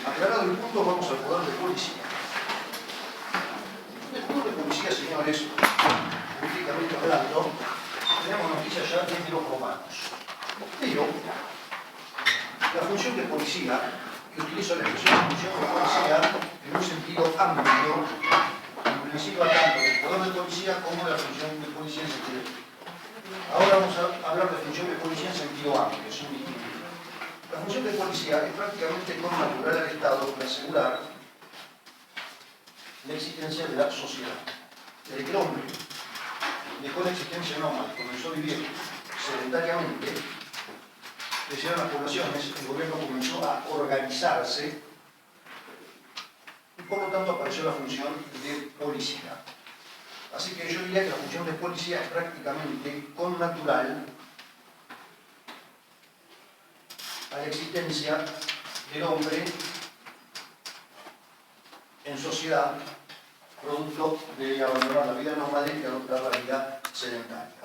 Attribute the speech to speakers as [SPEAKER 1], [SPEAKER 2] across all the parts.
[SPEAKER 1] Aclarado el punto, vamos al poder de policía. El poder de policía, señores, políticamente hablando, tenemos noticias ya desde los romanos. Pero la función de policía, y utilizo la expresión de función de policía en un sentido amplio, en principio tanto del poder de policía como de la función de policía en sentido estricto. Ahora vamos a hablar de función de policía en sentido amplio, sin distinguir. La función de policía es prácticamente connatural al Estado para asegurar la existencia de la sociedad. Desde que el hombre dejó la existencia nómada y comenzó a vivir sedentariamente, crecieron las poblaciones, el gobierno comenzó a organizarse y por lo tanto apareció la función de policía. Así que yo diría que la función de policía es prácticamente connatural a la existencia del hombre en sociedad, producto de abandonar la vida nómade y adoptar la vida sedentaria.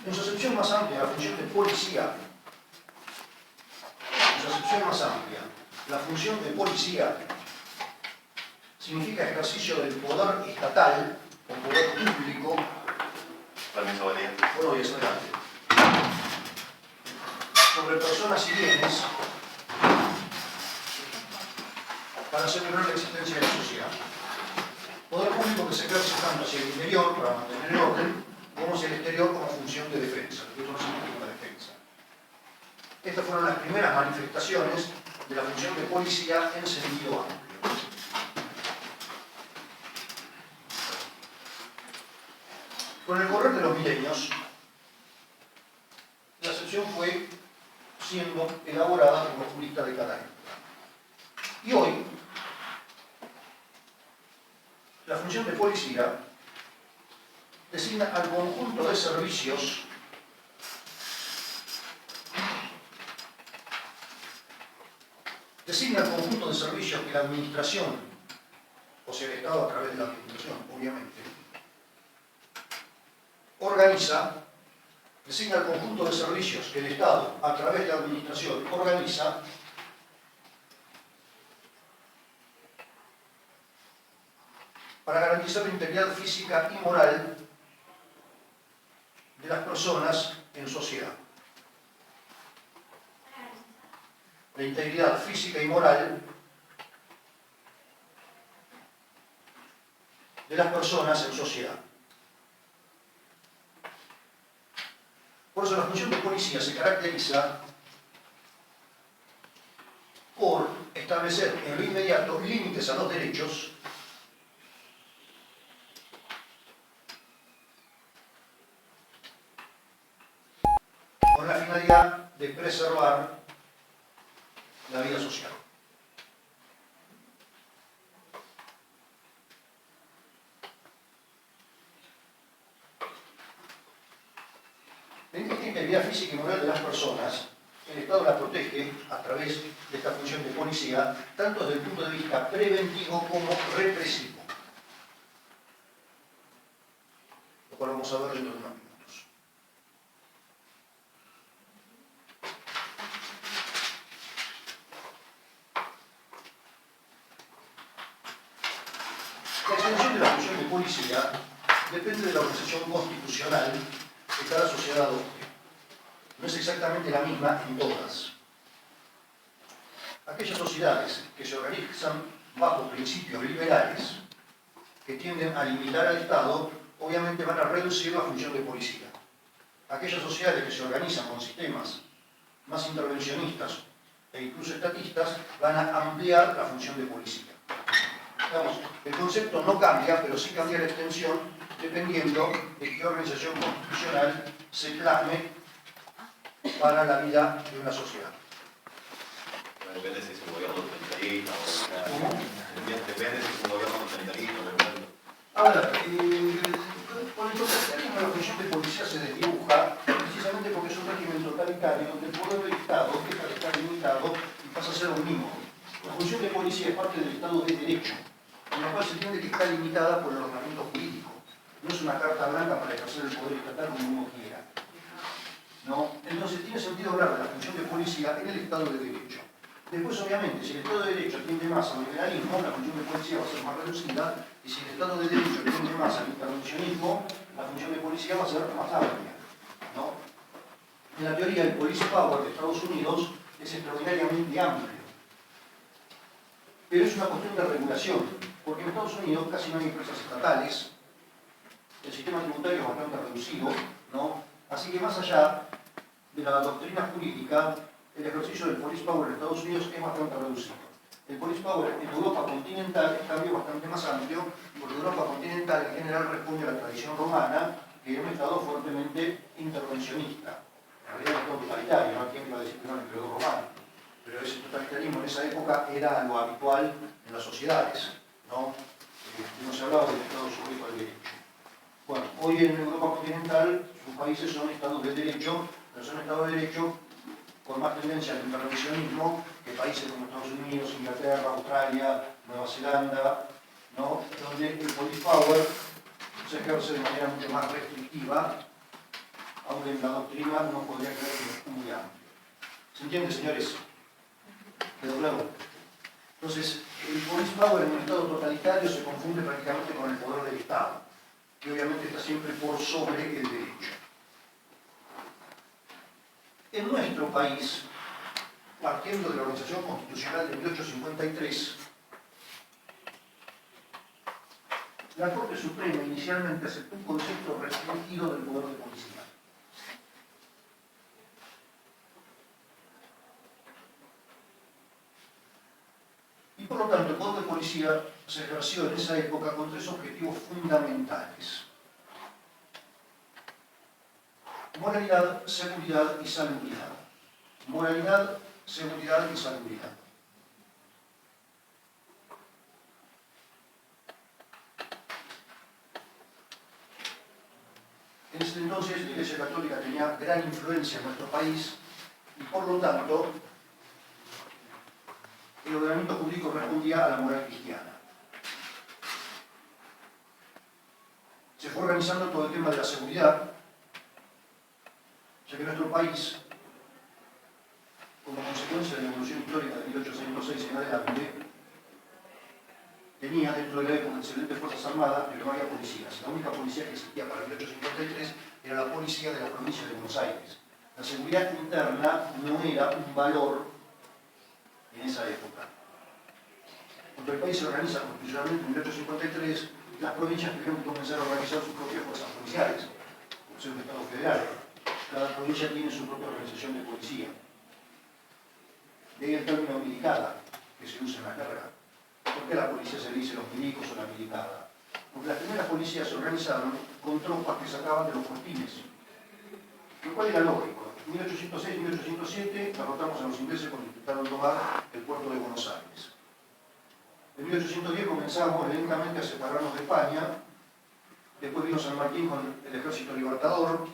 [SPEAKER 1] En su acepción más amplia, la función de policía, la función de policía significa ejercicio del poder estatal o poder público.
[SPEAKER 2] Permiso, Valía.
[SPEAKER 1] Bueno, y es adelante. Sobre personas y bienes para asegurar la existencia de la sociedad. Poder público que se ejerce tanto hacia el interior para mantener el orden, como hacia el exterior como función de defensa, que eso no significa defensa. Estas fueron las primeras manifestaciones de la función de policía en sentido amplio. Con el correr de los milenios, la acepción fue siendo elaborada por los juristas de cada época. Y hoy, la función de policía designa al conjunto de servicios que la administración, o sea el Estado a través de la administración, obviamente, organiza, designa el conjunto de servicios que el Estado a través de la administración organiza para garantizar la integridad física y moral de las personas en sociedad. La integridad física y moral de las personas en sociedad. Por eso la función de policía se caracteriza por establecer en lo inmediato límites a los derechos con la finalidad de preservar la vida social. La integridad física y moral de las personas, el Estado la protege a través de esta función de policía, tanto desde el punto de vista preventivo como represivo. Lo cual vamos a ver dentro de unos minutos. La extensión de la función de policía depende de la organización constitucional que cada sociedad adopte. No es exactamente la misma en todas. Aquellas sociedades que se organizan bajo principios liberales que tienden a limitar al Estado, obviamente van a reducir la función de policía. Aquellas sociedades que se organizan con sistemas más intervencionistas e incluso estatistas van a ampliar la función de policía. Digamos, el concepto no cambia, pero sí cambia la extensión dependiendo de qué organización constitucional se plasme para la vida de una sociedad.
[SPEAKER 2] Depende si es un gobierno centralista o...
[SPEAKER 1] ¿Cómo?
[SPEAKER 2] Depende si es un gobierno centralista o...
[SPEAKER 1] A ver, con el totalitarismo la función de policía se desdibuja precisamente porque es un régimen totalitario donde el poder del Estado deja de estar limitado y pasa a ser omnímodo. La función de policía es parte del Estado de Derecho, con lo cual se entiende que está limitada por el ordenamiento jurídico. No es una carta blanca para ejercer el poder estatal como uno quiera. ¿No? Entonces tiene sentido hablar de la función de policía en el Estado de Derecho. Después, obviamente, si el Estado de Derecho tiende más al liberalismo, la función de policía va a ser más reducida, y si el Estado de Derecho tiende más al intervencionismo, la función de policía va a ser más amplia, ¿no? En la teoría, el police power de Estados Unidos es extraordinariamente amplio, pero es una cuestión de regulación, porque en Estados Unidos casi no hay empresas estatales, el sistema tributario es bastante reducido, ¿no? Así que más allá de la doctrina jurídica, el ejercicio del police power en Estados Unidos es bastante reducido. El police power en Europa continental es también bastante más amplio, porque Europa continental en general responde a la tradición romana, que era un Estado fuertemente intervencionista. En realidad es un Estado totalitario, no hay quien va a decir que no el periodo romano, pero ese totalitarismo en esa época era lo habitual en las sociedades, ¿no? No se hablaba del Estado sujeto al derecho. Bueno, hoy en Europa continental sus países son estados de derecho, pero son estados de derecho con más tendencia al intervencionismo que países como Estados Unidos, Inglaterra, Australia, Nueva Zelanda, ¿no? Donde el police power se ejerce de manera mucho más restrictiva, aunque en la doctrina no podría creer que es muy amplio. ¿Se entiende, señores? ¿Quedó claro? Entonces, el police power en un Estado totalitario se confunde prácticamente con el poder del Estado, que obviamente está siempre por sobre el derecho. En nuestro país, partiendo de la Organización Constitucional de 1853, la Corte Suprema inicialmente aceptó un concepto restringido del poder de policía. Y por lo tanto, el poder de policía se ejerció en esa época con tres objetivos fundamentales: moralidad, seguridad y salubridad. Moralidad, seguridad y salubridad. En ese entonces la Iglesia Católica tenía gran influencia en nuestro país y por lo tanto el ordenamiento jurídico respondía a la moral cristiana. Se fue organizando todo el tema de la seguridad, ya que nuestro país, como consecuencia de la evolución histórica de 1806 en adelante, tenía dentro de la época excelentes fuerzas armadas, pero no había policías. La única policía que existía para 1853 era la policía de la provincia de Buenos Aires. La seguridad interna no era un valor en esa época. Cuando el país se organiza constitucionalmente en 1853, las provincias tuvieron que comenzar a organizar sus propias fuerzas policiales, por ser un Estado federal. Cada provincia tiene su propia organización de policía. De ahí el término milicada, que se usa en la guerra. ¿Por qué la policía se dice los milicos o la milicada? Porque las primeras policías se organizaron con tropas que sacaban de los fortines, lo cual era lógico. En 1806-1807 derrotamos a los ingleses cuando intentaron tomar el puerto de Buenos Aires. En 1810 comenzamos lentamente a separarnos de España, después vino San Martín con el ejército libertador,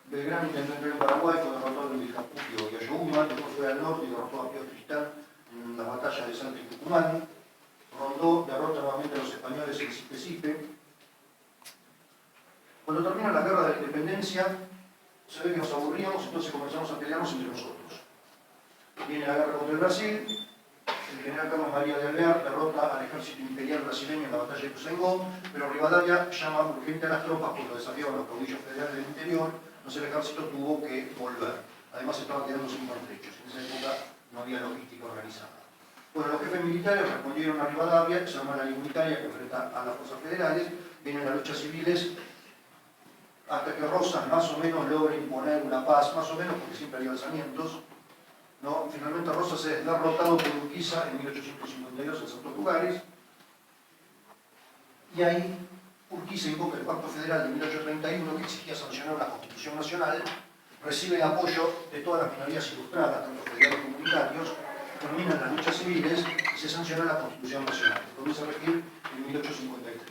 [SPEAKER 1] Belgrano intentó entrar en Paraguay, fue derrotado en Vilcapugio y Ayohuma, después fue al norte y derrotó a Pío Tristán en las batallas de Salta y Tucumán. Rondó derrota nuevamente a los españoles en Sipe. Cuando termina la guerra de la independencia, se ve que nos aburríamos, entonces comenzamos a pelearnos entre nosotros. Viene la guerra contra el Brasil, el general Carlos María de Alvear derrota al ejército imperial brasileño en la batalla de Ituzaingó, pero Rivadavia llama urgente a las tropas porque lo desafiaban los caudillos federales del interior, entonces el ejército tuvo que volver. Además estaba quedando sin pertrechos, en esa época no había logística organizada. Bueno, los jefes militares respondieron a Rivadavia, se llama la Liga Unitaria que enfrenta a las fuerzas federales, vienen las luchas civiles, hasta que Rosas más o menos logra imponer una paz, más o menos porque siempre había alzamientos, ¿no? Finalmente Rosas es derrotado por Urquiza en 1852 en Santos Lugares, y ahí Urquiza invoca el Pacto Federal de 1831 que exigía sancionar la Constitución Nacional, recibe el apoyo de todas las minorías ilustradas, tanto federales como comunitarios, terminan las luchas civiles y se sanciona la Constitución Nacional, que comienza a regir en 1853.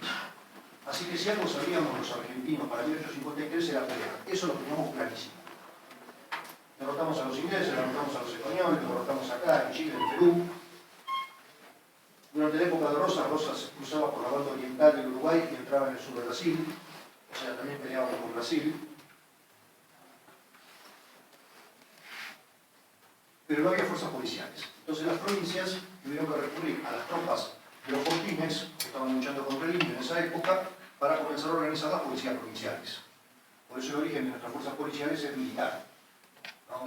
[SPEAKER 1] Así que si algo sabíamos los argentinos para 1853 era pelear, eso lo teníamos clarísimo. Derrotamos a los ingleses, derrotamos a los españoles, derrotamos acá, en Chile, en Perú. Durante la época de Rosas cruzaba por la banda oriental del Uruguay y entraba en el sur de Brasil, o sea, también peleábamos con Brasil. pero no había fuerzas policiales. Entonces las provincias tuvieron que recurrir a las tropas de los fortines, que estaban luchando contra el indio en esa época, para comenzar a organizar las policías provinciales. Por eso el origen de nuestras fuerzas policiales es militar, ¿no?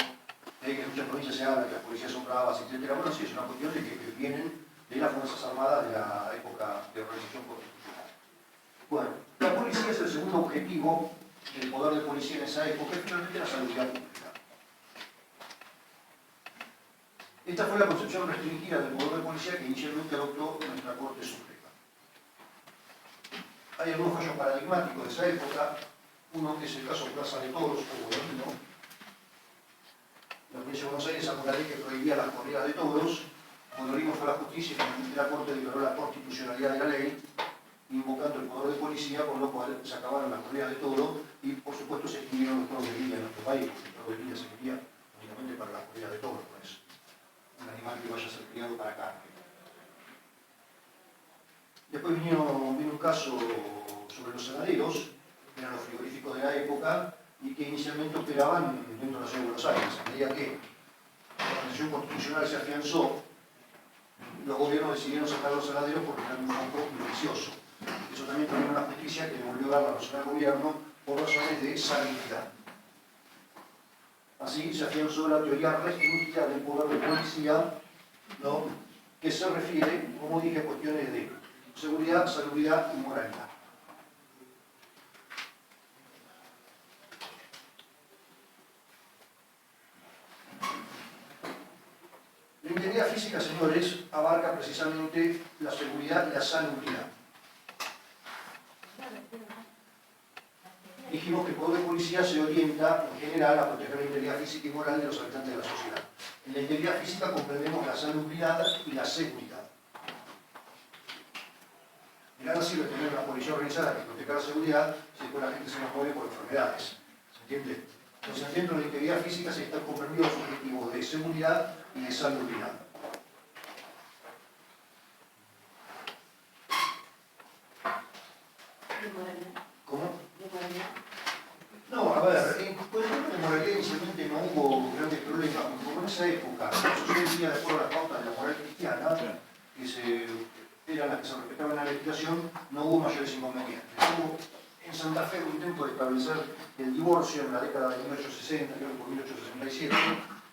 [SPEAKER 1] De ahí que en muchas provincias se habla que las policías son bravas, etc. Bueno, sí, es una cuestión de que vienen de las Fuerzas Armadas de la época de organización constitucional. Bueno, la policía es el segundo objetivo del poder de policía en esa época, y finalmente la seguridad pública. Esta fue la concepción restringida del poder de policía que inicialmente adoptó nuestra Corte Suprema. Hay algunos fallos paradigmáticos de esa época, uno que es el caso Plaza de Toros o Bodomino. La provincia de Buenos Aires sacó una ley que prohibía las corridas de toros. Bodomino fue a la justicia y finalmente la Corte declaró la constitucionalidad de la ley, invocando el poder de policía, con lo cual se acabaron las corridas de toros y, por supuesto, se extinguieron los toros de lidia en nuestro país, porque el toro de lidia se quería únicamente para las corridas de toros, no es un animal que vaya a ser criado para carne. Después vino un caso sobre los saladeros, que eran los frigoríficos de la época, y que inicialmente operaban dentro de la ciudad de Buenos Aires. A medida que la organización constitucional se afianzó, los gobiernos decidieron sacar los saladeros porque eran un foco beneficioso. Eso también terminó en la justicia, que le volvió a dar la razón al gobierno por razones de salubridad. Así se afianzó la teoría restringida del poder de policía, ¿no?, que se refiere, como dije, a cuestiones de seguridad, salubridad y moralidad. La integridad física, señores, abarca precisamente la seguridad y la salubridad. Dijimos que el poder de policía se orienta, en general, a proteger la integridad física y moral de los habitantes de la sociedad. En la integridad física comprendemos la salubridad y la seguridad. De nada sirve tener una policía organizada que proteja la seguridad si después la gente se nos muere por enfermedades. ¿Se entiende? Entonces, dentro de la integridad física se están comprendidos los objetivos de seguridad y de salubridad. ¿Cómo? No, a ver, en cuestión de moralidad inicialmente no hubo grandes problemas, porque como en esa época la sociedad vivía de acuerdo a las pautas de la moral cristiana, que eran las que se respetaban en la legislación, no hubo mayores inconvenientes. Hubo en Santa Fe un intento de establecer el divorcio en la década de 1860, creo que por 1867,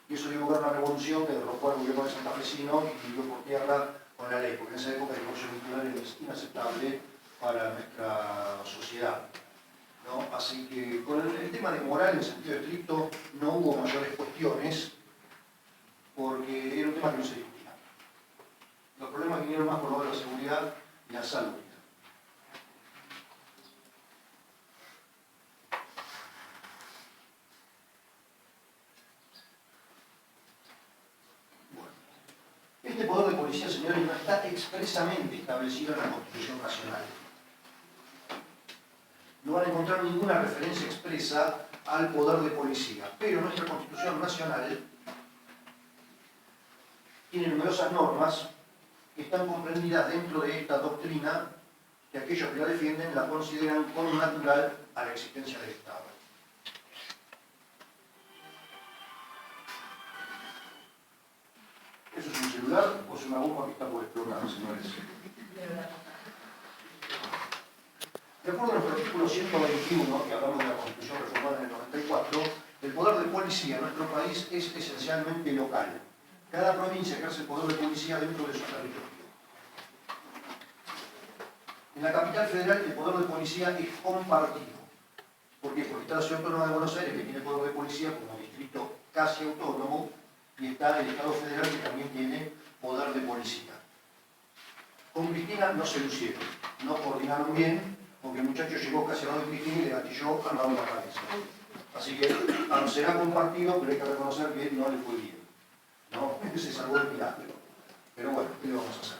[SPEAKER 1] y eso dio lugar a una revolución que derrocó al gobierno de santafesino y dio por tierra con la ley, porque en esa época el divorcio vincular era inaceptable para nuestra sociedad, ¿no? Así que con el tema de moral en sentido estricto no hubo mayores cuestiones, porque era un tema que no se discutía. Los problemas vinieron más por lo de la seguridad y la salud. Este poder de policía, señores, no está expresamente establecido en la Constitución Nacional. No van a encontrar ninguna referencia expresa al poder de policía, pero nuestra Constitución Nacional tiene numerosas normas que están comprendidas dentro de esta doctrina, que aquellos que la defienden la consideran como natural a la existencia del Estado. ¿Eso es un celular o es una bomba que está por explotar, señores? De acuerdo a nuestro artículo 121, que hablamos de la Constitución reformada en el 94, el poder de policía en nuestro país es esencialmente local. Cada provincia ejerce el poder de policía dentro de su territorio. En la capital federal el poder de policía es compartido. ¿Por qué? Porque está la Ciudad Autónoma de Buenos Aires, que tiene poder de policía como distrito casi autónomo, y está el Estado Federal, que también tiene poder de policía. Con Cristina no se lucieron, no coordinaron bien, porque el muchacho llegó casi al lado de Cristina y le gatilló al lado de la cabeza. Así que será compartido, pero hay que reconocer que no le fue bien, ¿no? Se salvó del milagro. Pero bueno, ¿qué le vamos a hacer?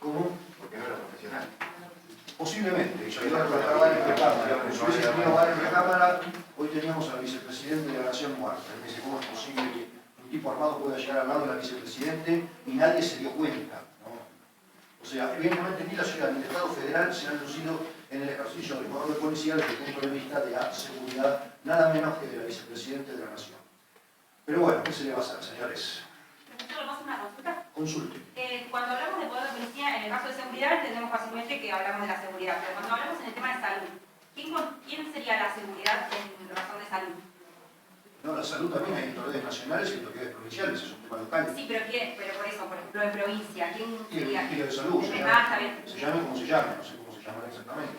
[SPEAKER 1] ¿Cómo?
[SPEAKER 3] Porque no era profesional.
[SPEAKER 1] Posiblemente, si hubiese tenido varios en la Cámara, hoy teníamos al vicepresidente de la Nación muerta. Él dice, ¿cómo es posible que un tipo armado pueda llegar al lado de la vicepresidente y nadie se dio cuenta, ¿no? O sea, evidentemente ni la ciudad ni el Estado Federal se han lucido en el ejercicio del poder de policía desde el punto de vista de la seguridad, nada menos que de la vicepresidente de la Nación. Pero bueno, ¿qué se le va a hacer, señores?
[SPEAKER 3] ¿Nosotros vamos a hacer una consulta?
[SPEAKER 1] Consulte.
[SPEAKER 3] Cuando hablamos de poder de policía, en el caso de seguridad, entendemos fácilmente que hablamos de la seguridad, pero cuando hablamos en el tema de salud, ¿quién sería la seguridad en razón de salud?
[SPEAKER 1] No, la salud también hay autoridades nacionales y autoridades provinciales, es un tema local.
[SPEAKER 3] Sí, pero por eso, por ejemplo, en provincia, ¿quién
[SPEAKER 1] Y el
[SPEAKER 3] sería?
[SPEAKER 1] Ministerio de Salud,
[SPEAKER 3] Está bien.
[SPEAKER 1] se llame como se llame, no sé cómo se llamará exactamente,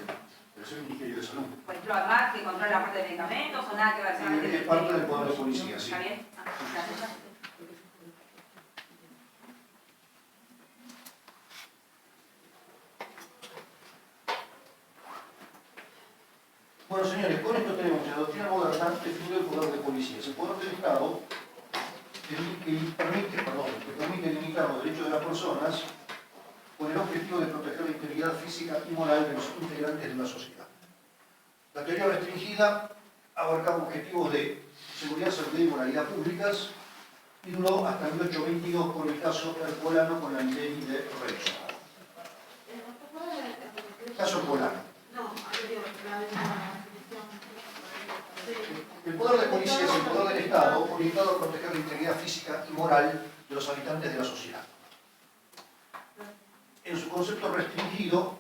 [SPEAKER 1] pero es el Ministerio de Salud.
[SPEAKER 3] Por ejemplo, además que controla la parte de medicamentos o nada que ver solamente
[SPEAKER 1] Es parte del poder de policía, sí.
[SPEAKER 3] ¿Está bien? Gracias.
[SPEAKER 1] Bueno, señores, con esto tenemos la doctrina moderna definido el poder de policía. El poder del Estado que permite limitar los derechos de las personas con el objetivo de proteger la integridad física y moral de los integrantes de una sociedad. La teoría restringida abarcaba objetivos de seguridad, salud y moralidad públicas y duró hasta 1822 con el caso Ercolano con la ley de Reyes. Caso Ercolano. El poder de policía es el poder del Estado orientado a proteger la integridad física y moral de los habitantes de la sociedad. En su concepto restringido,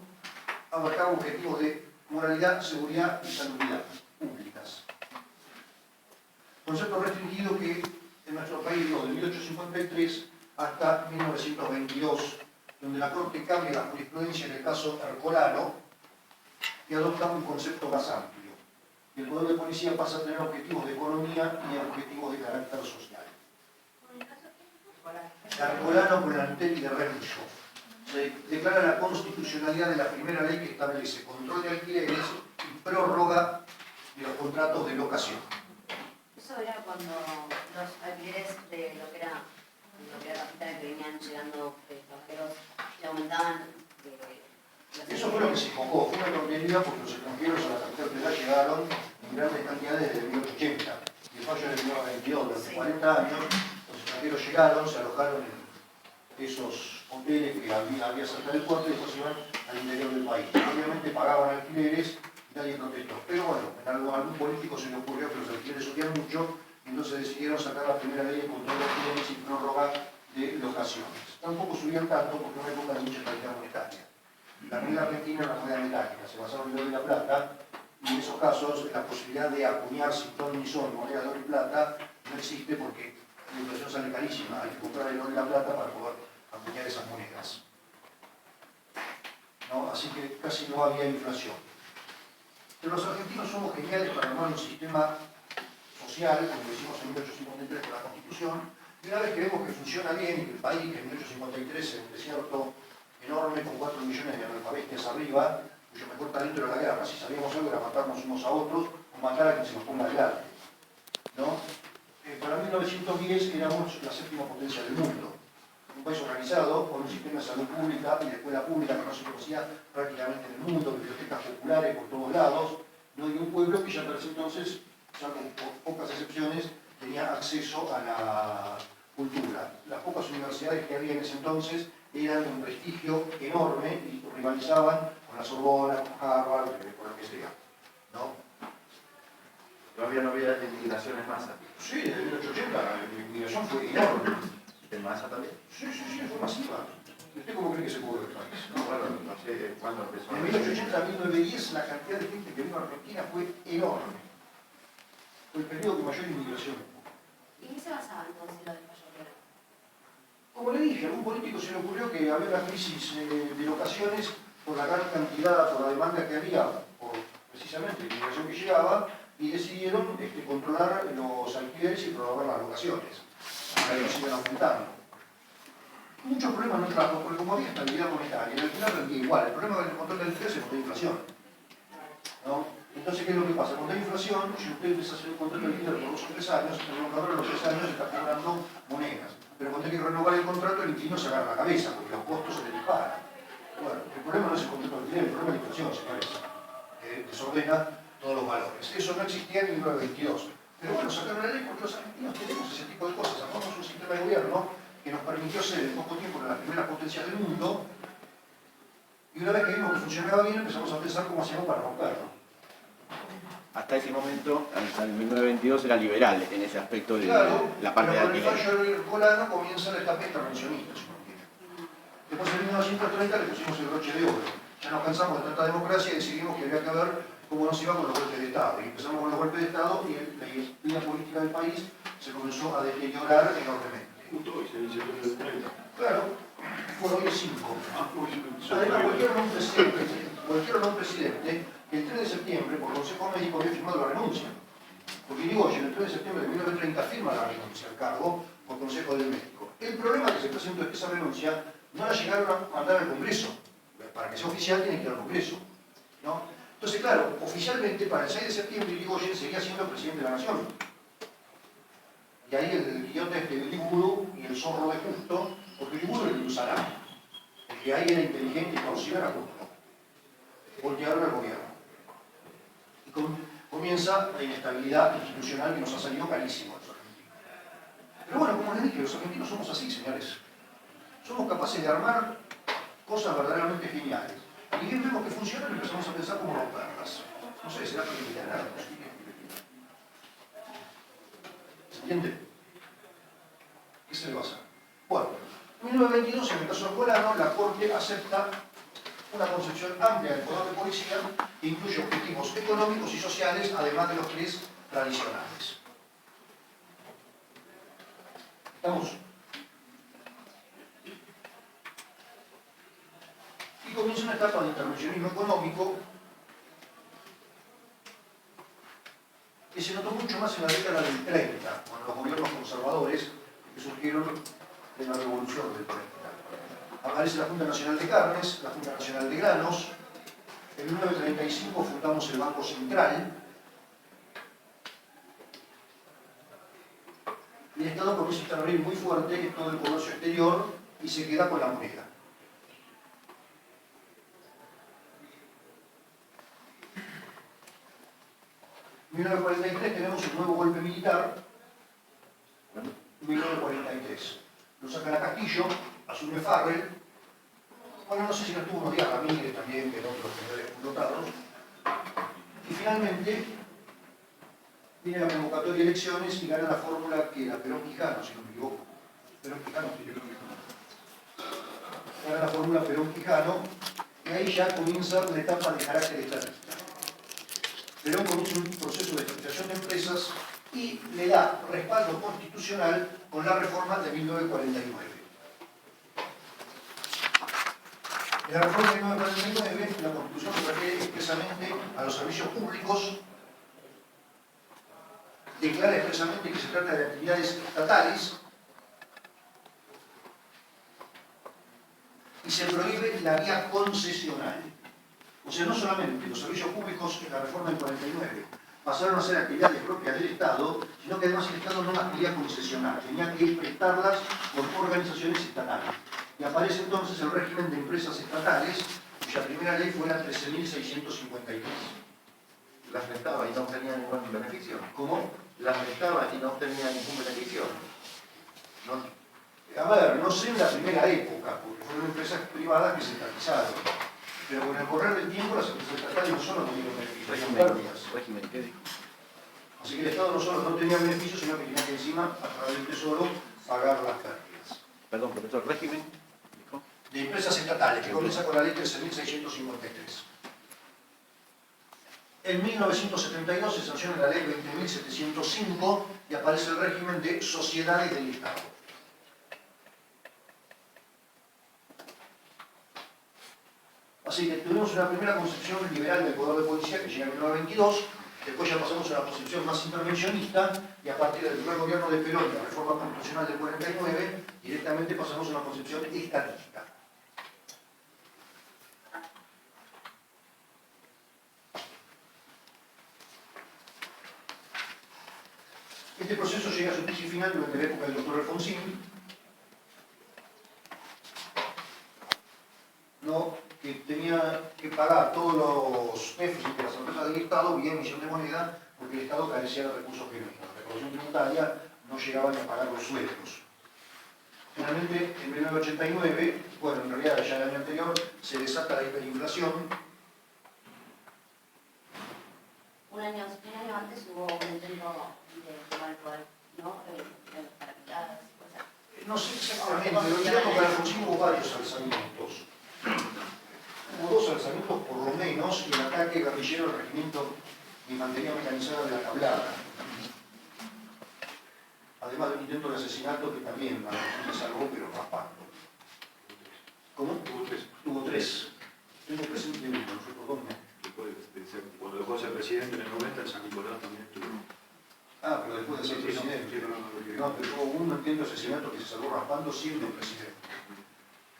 [SPEAKER 1] abarcaba objetivos de moralidad, seguridad y salubridad públicas. Concepto restringido que en nuestro país duró de 1853 hasta 1922, donde la Corte cambia la jurisprudencia en el caso Ercolano y adopta un concepto más amplio. Y el poder de policía pasa a tener objetivos de economía y objetivos de carácter social. Ercolano con Antel y de Rencho. Se declara la constitucionalidad de la primera ley que establece control de alquileres y prórroga de los contratos de locación.
[SPEAKER 4] Eso era cuando los alquileres de lo que era capital que venían llegando extranjeros le aumentaban.
[SPEAKER 1] Eso fue lo que se invocó, fue una tontería porque los extranjeros a la capital federal llegaron en grandes cantidades desde 1880. Y el fallo del 1922, durante 40 años, los extranjeros llegaron, se alojaron en esos hoteles que había cerca del puerto y después iban al interior del país. Obviamente pagaban alquileres y nadie protestó. Pero bueno, en algún político se le ocurrió que los alquileres subían mucho y entonces decidieron sacar la primera ley de control de alquileres y prórroga de locaciones. Tampoco subían tanto porque en una época de mucha calidad monetaria. La moneda argentina es una moneda metálica, se basaba en el oro y la plata, y en esos casos la posibilidad de acuñar sin ton ni son moneda de oro y plata no existe porque la inflación sale carísima, hay que comprar el oro y la plata para poder acuñar esas monedas. ¿No? Así que casi no había inflación. Pero los argentinos somos geniales para armar un sistema social, como lo hicimos en 1853 con la Constitución, y una vez que vemos que funciona bien y que el país, que en 1853 en un desierto enorme con 4 millones de analfabetas arriba, cuyo mejor talento era la guerra. Si sabíamos algo era matarnos unos a otros o matar a quien se nos ponga delante. ¿No? Para 1910 éramos la séptima potencia del mundo. Un país organizado con un sistema de salud pública y de escuela pública que no se conocía prácticamente en el mundo, bibliotecas populares por todos lados, ¿no? Y un pueblo que ya para ese entonces, salvo por pocas excepciones, tenía acceso a la cultura. Las pocas universidades que había en ese entonces eran de un prestigio enorme y rivalizaban con la Sorbona, con Harvard, con lo que sea. ¿No?
[SPEAKER 2] Todavía no había inmigración en masa.
[SPEAKER 1] Sí, desde 1880 la inmigración fue enorme.
[SPEAKER 2] ¿En masa también?
[SPEAKER 1] Sí, fue masiva. ¿Y usted cómo cree que se cubre el país?
[SPEAKER 2] No, bueno, no sé cuándo empezó.
[SPEAKER 1] En 1880 a 1910 la cantidad de gente que vino a Argentina fue enorme. Fue el periodo con mayor inmigración.
[SPEAKER 4] ¿Y en qué se basaba entonces lo del fallo?
[SPEAKER 1] Como le dije, a algún político se le ocurrió que había una crisis de locaciones por la gran cantidad, por la demanda que había, por precisamente la inmigración que llegaba, y decidieron controlar los alquileres y prorrogar las locaciones. Ahí lo siguen aumentando. Muchos problemas no trajo, porque como había estabilidad monetaria, el alquiler rendía igual. El problema del control del alquiler es cuando hay inflación. ¿No? Entonces, ¿qué es lo que pasa? Cuando hay inflación, si usted empieza a hacer un contrato de alquiler por 2 o 3 años, el comprador a los 3 años está cobrando monedas. Pero cuando hay que renovar el contrato, el inquilino se agarra la cabeza, porque los costos se le disparan. Bueno, el problema no es el contrato de alquiler, el problema es la inflación, señores, que desordena todos los valores. Eso no existía en 1922. Pero bueno, sacaron la ley porque los argentinos tenemos ese tipo de cosas. Armamos un sistema de gobierno que nos permitió ser en poco tiempo una de las primeras potencias del mundo, y una vez que vimos que funcionaba bien, empezamos a pensar cómo hacíamos para romperlo.
[SPEAKER 5] hasta ese momento, hasta el 1922, era liberal en ese aspecto de
[SPEAKER 1] Claro,
[SPEAKER 5] la parte de
[SPEAKER 1] pero con el
[SPEAKER 5] alquiler.
[SPEAKER 1] fallo ercolano comienza la etapa intervencionista, si uno quiere. Después en 1930 le pusimos el broche de oro. Ya nos cansamos de tanta democracia y decidimos que había que ver cómo nos iba con los golpes de Estado. Y empezamos con los golpes de Estado y la vida política del país se comenzó a deteriorar enormemente.
[SPEAKER 6] Justo hoy se dice el 30.
[SPEAKER 1] Claro, fue hoy 5. Además, cualquier no presidente, el 3 de septiembre, por Consejo Médico, había firmado la renuncia. Porque Irigoyen, el 3 de septiembre de 1930, firma la renuncia al cargo por Consejo del Médico. El problema que se presentó es que esa renuncia no la llegaron a mandar al Congreso. Para que sea oficial tiene que ir al Congreso, ¿no? Entonces, claro, oficialmente para el 6 de septiembre Irigoyen seguía siendo presidente de la Nación. Y ahí el guion de Liburu y el zorro de Justo, porque Liburu era el usará. El que ahí era inteligente y conocido era Justo. Voltearon al gobierno. Y comienza la inestabilidad institucional que nos ha salido carísimo a los argentinos. Pero bueno, como les dije, los argentinos somos así, señores. Somos capaces de armar cosas verdaderamente geniales. Y bien vemos que funcionan y empezamos a pensar cómo romperlas. No sé, será porque me nada. ¿Se entiende? ¿Qué se le va a hacer? Bueno, en 1922, en el caso ercolano, la Corte acepta una concepción amplia del poder de policía que incluye objetivos económicos y sociales, además de los 3 tradicionales. ¿Estamos? Y comienza una etapa de intervencionismo económico que se notó mucho más en la década del 30, con los gobiernos conservadores que surgieron de la revolución del 30. Aparece la Junta Nacional de Carnes, la Junta Nacional de Granos. En 1935 fundamos el Banco Central. Y el Estado comienza a intervenir muy fuerte en todo el comercio exterior y se queda con la moneda. En 1943 tenemos el nuevo golpe militar. En 1943. Lo sacan a Castillo, asume Farrell. Bueno, no sé si no estuvo unos días Ramírez también, que otros generales explotados. Y finalmente viene la convocatoria de elecciones y gana la fórmula que era Perón-Quijano, si no me equivoco. Perón-Quijano, sí, gana la fórmula Perón-Quijano y ahí ya comienza una etapa de carácter estatista. Perón comienza un proceso de estatización de empresas y le da respaldo constitucional con la reforma de 1949. En la reforma de 1949, la Constitución se refiere expresamente a los servicios públicos, declara expresamente que se trata de actividades estatales y se prohíbe la vía concesional. O sea, no solamente los servicios públicos en la reforma del 49 pasaron a ser actividades propias del Estado, sino que además el Estado no las podía concesionar, tenía que prestarlas por organizaciones estatales. Y aparece entonces el régimen de empresas estatales, cuya primera ley fue la 13.653.
[SPEAKER 7] ¿Las prestaba y no obtenía ningún beneficio?
[SPEAKER 1] ¿Cómo?
[SPEAKER 7] ¿Las prestaba y no obtenía ningún beneficio?
[SPEAKER 1] A ver, no sé en la primera época, porque fueron empresas privadas que se estatizaron. Pero con el correr del tiempo las empresas estatales no solo tuvieron beneficios, tenían pérdidas.
[SPEAKER 5] Régimen, ¿qué dijo?
[SPEAKER 1] Así que el Estado no solo no tenía beneficios, sino que tenía que encima, a través del Tesoro, pagar las pérdidas.
[SPEAKER 5] Perdón, profesor, régimen, dijo.
[SPEAKER 1] De empresas estatales, que comienza con la ley 13.653. En 1972 se sanciona la ley 20.705 y aparece el régimen de sociedades del Estado. Así que tuvimos una primera concepción liberal del poder de policía que llega en 1922, después ya pasamos a una concepción más intervencionista y a partir del primer gobierno de Perón y la reforma constitucional del 49, directamente pasamos a una concepción estatista. Este proceso llega a su crisis final durante la época del doctor Alfonsín, ¿no? Que tenía que pagar todos los déficits de las empresas del Estado vía emisión de moneda, porque el Estado carecía de recursos genuinos. La recaudación tributaria no llegaba ni a pagar los sueldos. Finalmente, en 1989, bueno, en realidad ya el año anterior, se desata la hiperinflación,
[SPEAKER 4] un año antes hubo un intento de tomar el poder, ¿no? Para picadas y cosas.
[SPEAKER 1] No sé exactamente, pero en la época de Alfonsín hubo varios alzamientos. Hubo 2 alzamientos por lo menos y el ataque guerrillero al regimiento de infantería mecanizada de la Tablada. Además de un intento de asesinato que también se salvó, pero raspando. ¿Cómo? Hubo 3. Tengo presente uno, no sé por dónde.
[SPEAKER 6] Cuando dejó de ser presidente en el 90, en San Nicolás también estuvo.
[SPEAKER 1] Ah, pero después de ser presidente. No, pero hubo un intento de asesinato que se salvó raspando siendo presidente.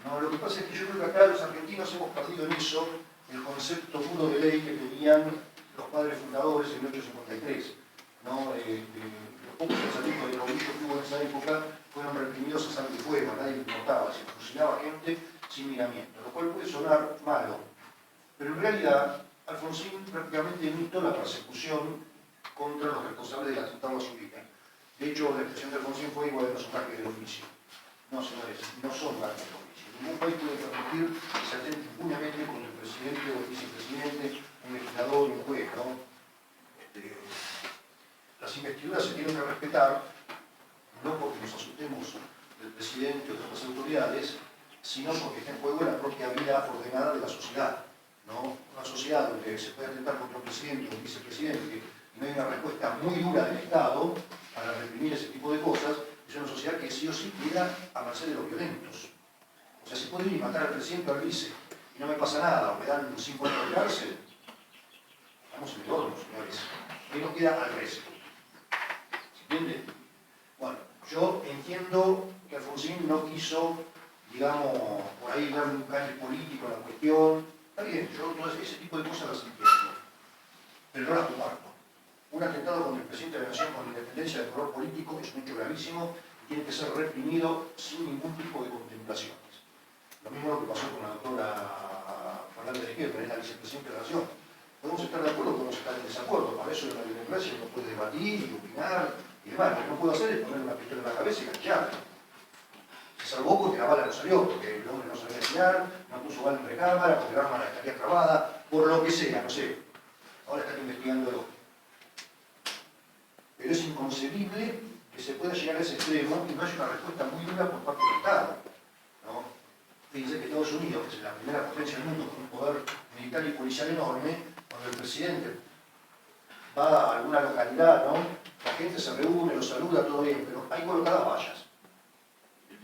[SPEAKER 1] No, lo que pasa es que yo creo que acá los argentinos hemos perdido en eso el concepto puro de ley que tenían los padres fundadores en 1853. ¿No? Los pocos alzamientos de caudillos que hubo en esa época fueron reprimidos a sangre y fuego, a nadie le importaba, se fusilaba gente sin miramiento, lo cual puede sonar malo. Pero en realidad, Alfonsín prácticamente imitó la persecución contra los responsables del atentado a su vida. De hecho, la expresión de Alfonsín fue igual de los gajes del oficio. No, señores, no son gajes del oficio. Ningún país puede permitir que se atente impunemente contra el presidente o el vicepresidente, un legislador y un juez, ¿no? Las investiduras se tienen que respetar, no porque nos asustemos del presidente o de otras autoridades, sino porque está en juego la propia vida ordenada de la sociedad, ¿no? Una sociedad donde se puede atentar contra un presidente o un vicepresidente y no hay una respuesta muy dura del Estado para reprimir ese tipo de cosas, es una sociedad que sí o sí queda a merced de los violentos. O sea, se puede ir y matar al presidente o al vice y no me pasa nada, o me dan 5 años de cárcel. Estamos en el horno, señores. ¿Qué nos queda al resto? ¿Se entiende? Bueno, yo entiendo que Alfonsín no quiso, digamos, por ahí darle un cambio político a la cuestión. Está bien, yo todo ese tipo de cosas las entiendo, pero no las comparto. Un atentado contra el presidente de la Nación con independencia de color político es un hecho gravísimo y tiene que ser reprimido sin ningún tipo de contemplaciones. Lo mismo que pasó con la doctora Fernández de Kirchner, es la vicepresidenta de la Nación. Podemos estar de acuerdo, podemos estar en desacuerdo. Para eso en la democracia uno puede debatir y opinar y demás. Lo que no puedo hacer es poner una pistola en la cabeza y cacharlo. Se salvó porque la bala no salió, porque el hombre no sabía enseñar, no puso bala en recámara, porque el arma estaría trabada, por lo que sea, no sé. Ahora están investigándolo. Pero es inconcebible que se pueda llegar a ese extremo y no haya una respuesta muy dura por parte del Estado, ¿no? Fíjense que Estados Unidos, que es la primera potencia del mundo con un poder militar y policial enorme, cuando el presidente va a alguna localidad, ¿no? La gente se reúne, lo saluda, todo bien, pero hay colocadas vallas.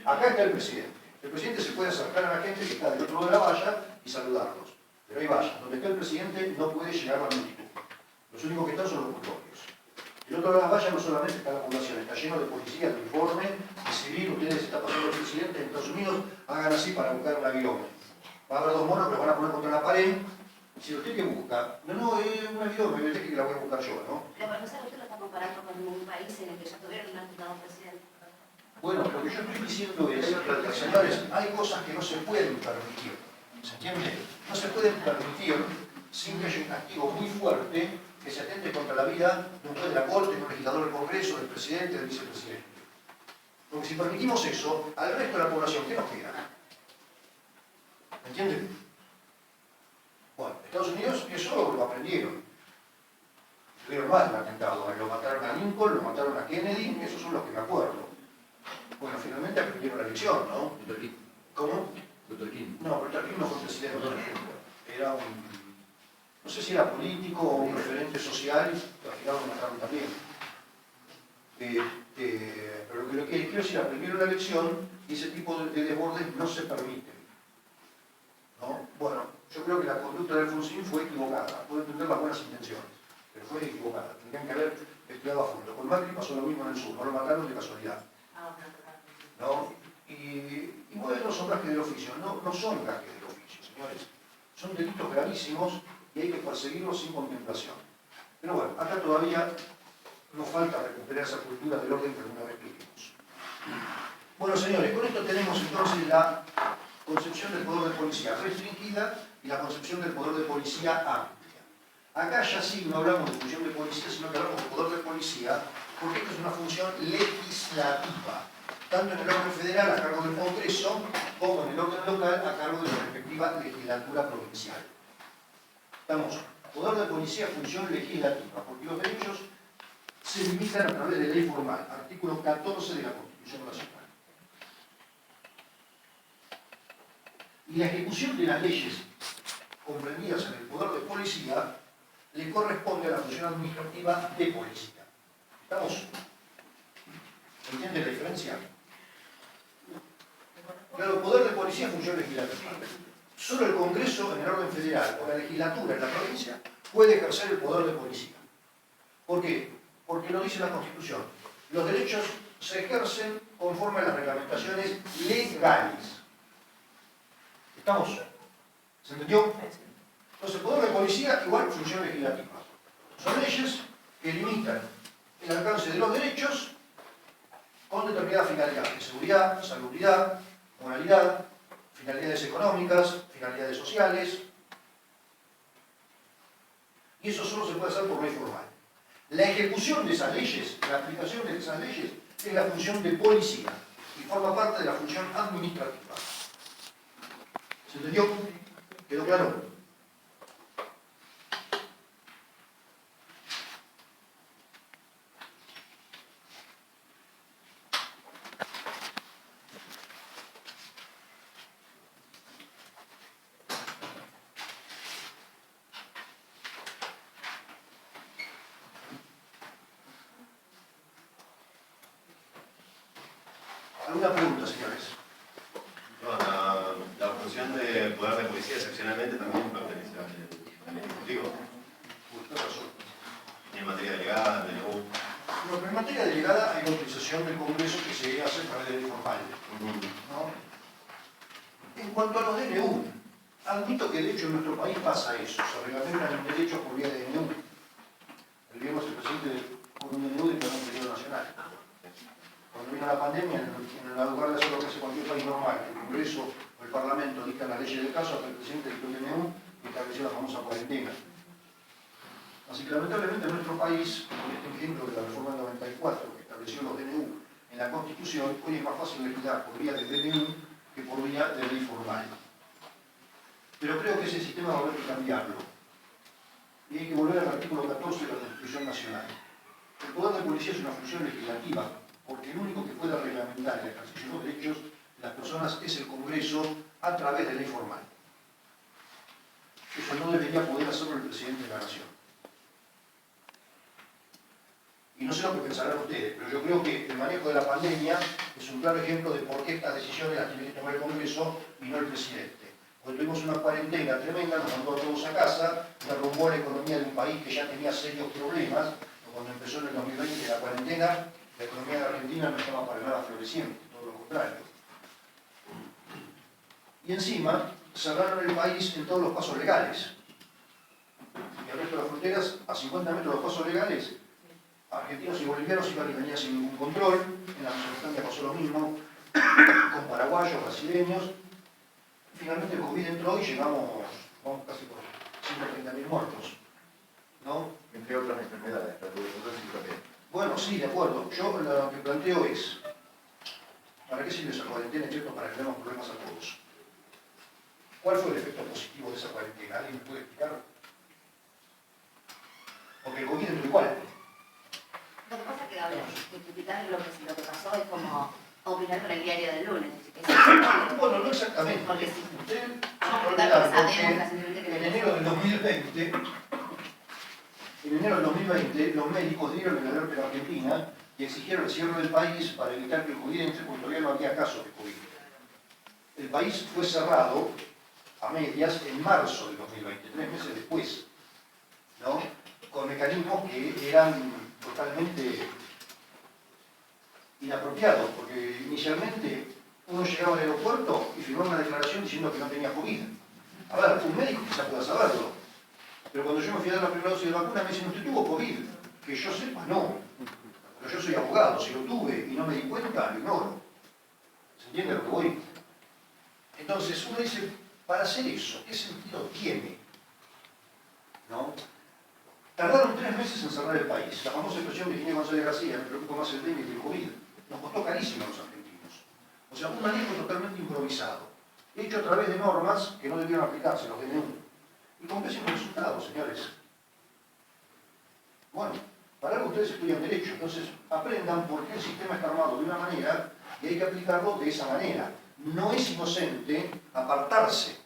[SPEAKER 1] Acá está el presidente. El presidente se puede acercar a la gente que está del otro lado de la valla y saludarlos. Pero hay vallas. Donde está el presidente no puede llegar la multitud. Los únicos que están son los custodios. El otro lado de la valla no solamente está la población, está lleno de policías, de uniforme, de civil. Ustedes está pasando el presidente en Estados Unidos, hagan así para buscar un avión. Va a haber 2 monos que lo van a poner contra la pared. Si usted que busca, no, es un avión, me parece que la voy a buscar yo, ¿no?
[SPEAKER 4] Pero para usted lo está comparando con un país en el que ya tuvieron un atentado presidente.
[SPEAKER 1] Bueno, lo que yo estoy diciendo es, señores, hay cosas que no se pueden permitir. ¿Se entiende? No se pueden permitir sin que haya un castigo muy fuerte que se atente contra la vida de un juez de la Corte, de un legislador del Congreso, del presidente, del vicepresidente. Porque si permitimos eso, al resto de la población, ¿qué nos queda? ¿Me entienden? Bueno, Estados Unidos eso lo aprendieron. Estuvieron mal el atentado. Lo mataron a Lincoln, lo mataron a Kennedy, esos son los que me acuerdo. Bueno, finalmente aprendieron la lección, ¿no?
[SPEAKER 6] Luther King.
[SPEAKER 1] ¿Cómo?
[SPEAKER 6] Luther King.
[SPEAKER 1] No, Luther King no fue presidente, era un... No sé si era político o un referente social, al final lo mataron también. Pero lo que quiero decir, aprendieron la lección y ese tipo de desbordes no se permiten, ¿no? Bueno, yo creo que la conducta de Alfonsín fue equivocada. Puedo entender las buenas intenciones, pero fue equivocada. Tendrían que haber estudiado a fondo. Con Macri pasó lo mismo en el sur, no lo mataron de casualidad, ¿no? Y bueno, son gajes del oficio. No son gajes del oficio, señores. Son delitos gravísimos y hay que perseguirlos sin contemplación. Pero bueno, acá todavía nos falta recuperar esa cultura del orden que alguna vez tuvimos. Bueno, señores, con esto tenemos entonces la concepción del poder de policía restringida y la concepción del poder de policía amplia. Acá ya sí no hablamos de función de policía, sino que hablamos de poder de policía, porque esto es una función legislativa, tanto en el orden federal a cargo del Congreso, como en el orden local a cargo de la respectiva legislatura provincial. Estamos Poder de policía, función legislativa, porque los derechos se limitan a través de ley formal, artículo 14 de la Constitución Nacional. Y la ejecución de las leyes comprendidas en el poder de policía le corresponde a la función administrativa de policía. ¿Estamos? ¿Entienden la diferencia? Claro, el poder de policía es función legislativa. Solo el Congreso, en el orden federal, o la legislatura en la provincia, puede ejercer el poder de policía. ¿Por qué? Porque lo dice la Constitución. Los derechos se ejercen conforme a las reglamentaciones legales. ¿Estamos? ¿Se entendió? Entonces, el poder de policía igual función legislativa. Son leyes que limitan el alcance de los derechos con determinada finalidad, de seguridad, salubridad, moralidad, finalidades económicas, finalidades sociales. Y eso solo se puede hacer por ley formal. La ejecución de esas leyes, la aplicación de esas leyes, es la función de policía y forma parte de la función administrativa. ¿Se entendió? ¿Quedó claro? ¿Alguna pregunta, señores?
[SPEAKER 2] La función de poder de policía excepcionalmente también pertenece al Ejecutivo.
[SPEAKER 1] Usted razón.
[SPEAKER 2] Y en materia delegada, del DNU.
[SPEAKER 1] Pero en materia delegada hay una autorización del Congreso que se hace a través de ley formal, ¿no? En cuanto a los DNU, admito que de hecho en nuestro país pasa eso, se reglamentan los derechos por vía de DNU. El viernes el presidente con un DNU declaró un periodo nacional. Cuando vino la pandemia, en lugar de hacer lo que hace cualquier país normal, que el Congreso o el Parlamento dicta las leyes del caso, hasta el presidente dictó el DNU y estableció la famosa cuarentena. Así que lamentablemente en nuestro país, con este ejemplo de la reforma del 94, que estableció los DNU en la Constitución, hoy es más fácil legislar por vía de DNU que por vía de ley formal. Pero creo que ese sistema va a haber que cambiarlo. Y hay que volver al artículo 14 de la Constitución Nacional. El poder de policía es una función legislativa, porque el único que puede reglamentar el ejercicio de los derechos de las personas es el Congreso a través de ley formal. Eso no debería poder hacerlo el presidente de la Nación. Y no sé lo que pensarán ustedes, pero yo creo que el manejo de la pandemia es un claro ejemplo de por qué estas decisiones las tiene que tomar el Congreso y no el presidente. Cuando tuvimos una cuarentena tremenda, nos mandó a todos a casa, derrumbó la economía de un país que ya tenía serios problemas. Cuando empezó en el 2020 la cuarentena, la economía de Argentina no estaba para nada floreciente, todo lo contrario. Y encima, cerraron el país en todos los pasos legales. Y al resto de las fronteras, a 50 metros de los pasos legales, argentinos y bolivianos iban y venían sin ningún control. En la Mesopotamia pasó lo mismo, con paraguayos, brasileños. Finalmente el COVID entró y llegamos, vamos casi por 130.000 muertos, ¿no?
[SPEAKER 7] Entre otras enfermedades, la tuberculosis también.
[SPEAKER 1] Bueno, sí, de acuerdo. Yo lo que planteo es, ¿para qué sirve esa cuarentena, excepto para que tengamos problemas a todos? ¿Cuál fue el efecto positivo de esa cuarentena? ¿Alguien me puede explicar? Porque el COVID entró igual.
[SPEAKER 4] Lo que pasa es que, a ver, justificar lo que pasó es como opinar con el diario del lunes.
[SPEAKER 1] Bueno, no exactamente.
[SPEAKER 4] Porque si
[SPEAKER 1] Usted
[SPEAKER 4] sabemos
[SPEAKER 1] que en enero del 2020, los médicos dieron el alerta en Argentina y exigieron el cierre del país para evitar que el COVID entre, porque todavía no había casos de COVID. El país fue cerrado a medias en marzo del 2020, 3 meses después, ¿no? Con mecanismos que eran totalmente inapropiados, porque inicialmente uno llegaba al aeropuerto y firmaba una declaración diciendo que no tenía COVID. A ver, un médico quizá pueda saberlo, pero cuando yo me fui a dar la primera dosis de vacuna me dicen, ¿usted tuvo COVID? Que yo sepa, no. Pero yo soy abogado, si lo tuve y no me di cuenta, lo ignoro. ¿Se entiende lo que voy? Entonces uno dice, para hacer eso, ¿qué sentido tiene? ¿No? Tardaron 3 meses en cerrar el país. La famosa expresión de Ginés González García, me preocupa más el dengue que el COVID. Nos costó carísimo a los argentinos. O sea, un manejo totalmente improvisado, hecho a través de normas que no debieron aplicarse, los DNU. ¿Y con qué resultados, señores? Bueno, para algo ustedes estudian Derecho, entonces aprendan por qué el sistema está armado de una manera y hay que aplicarlo de esa manera. No es inocente apartarse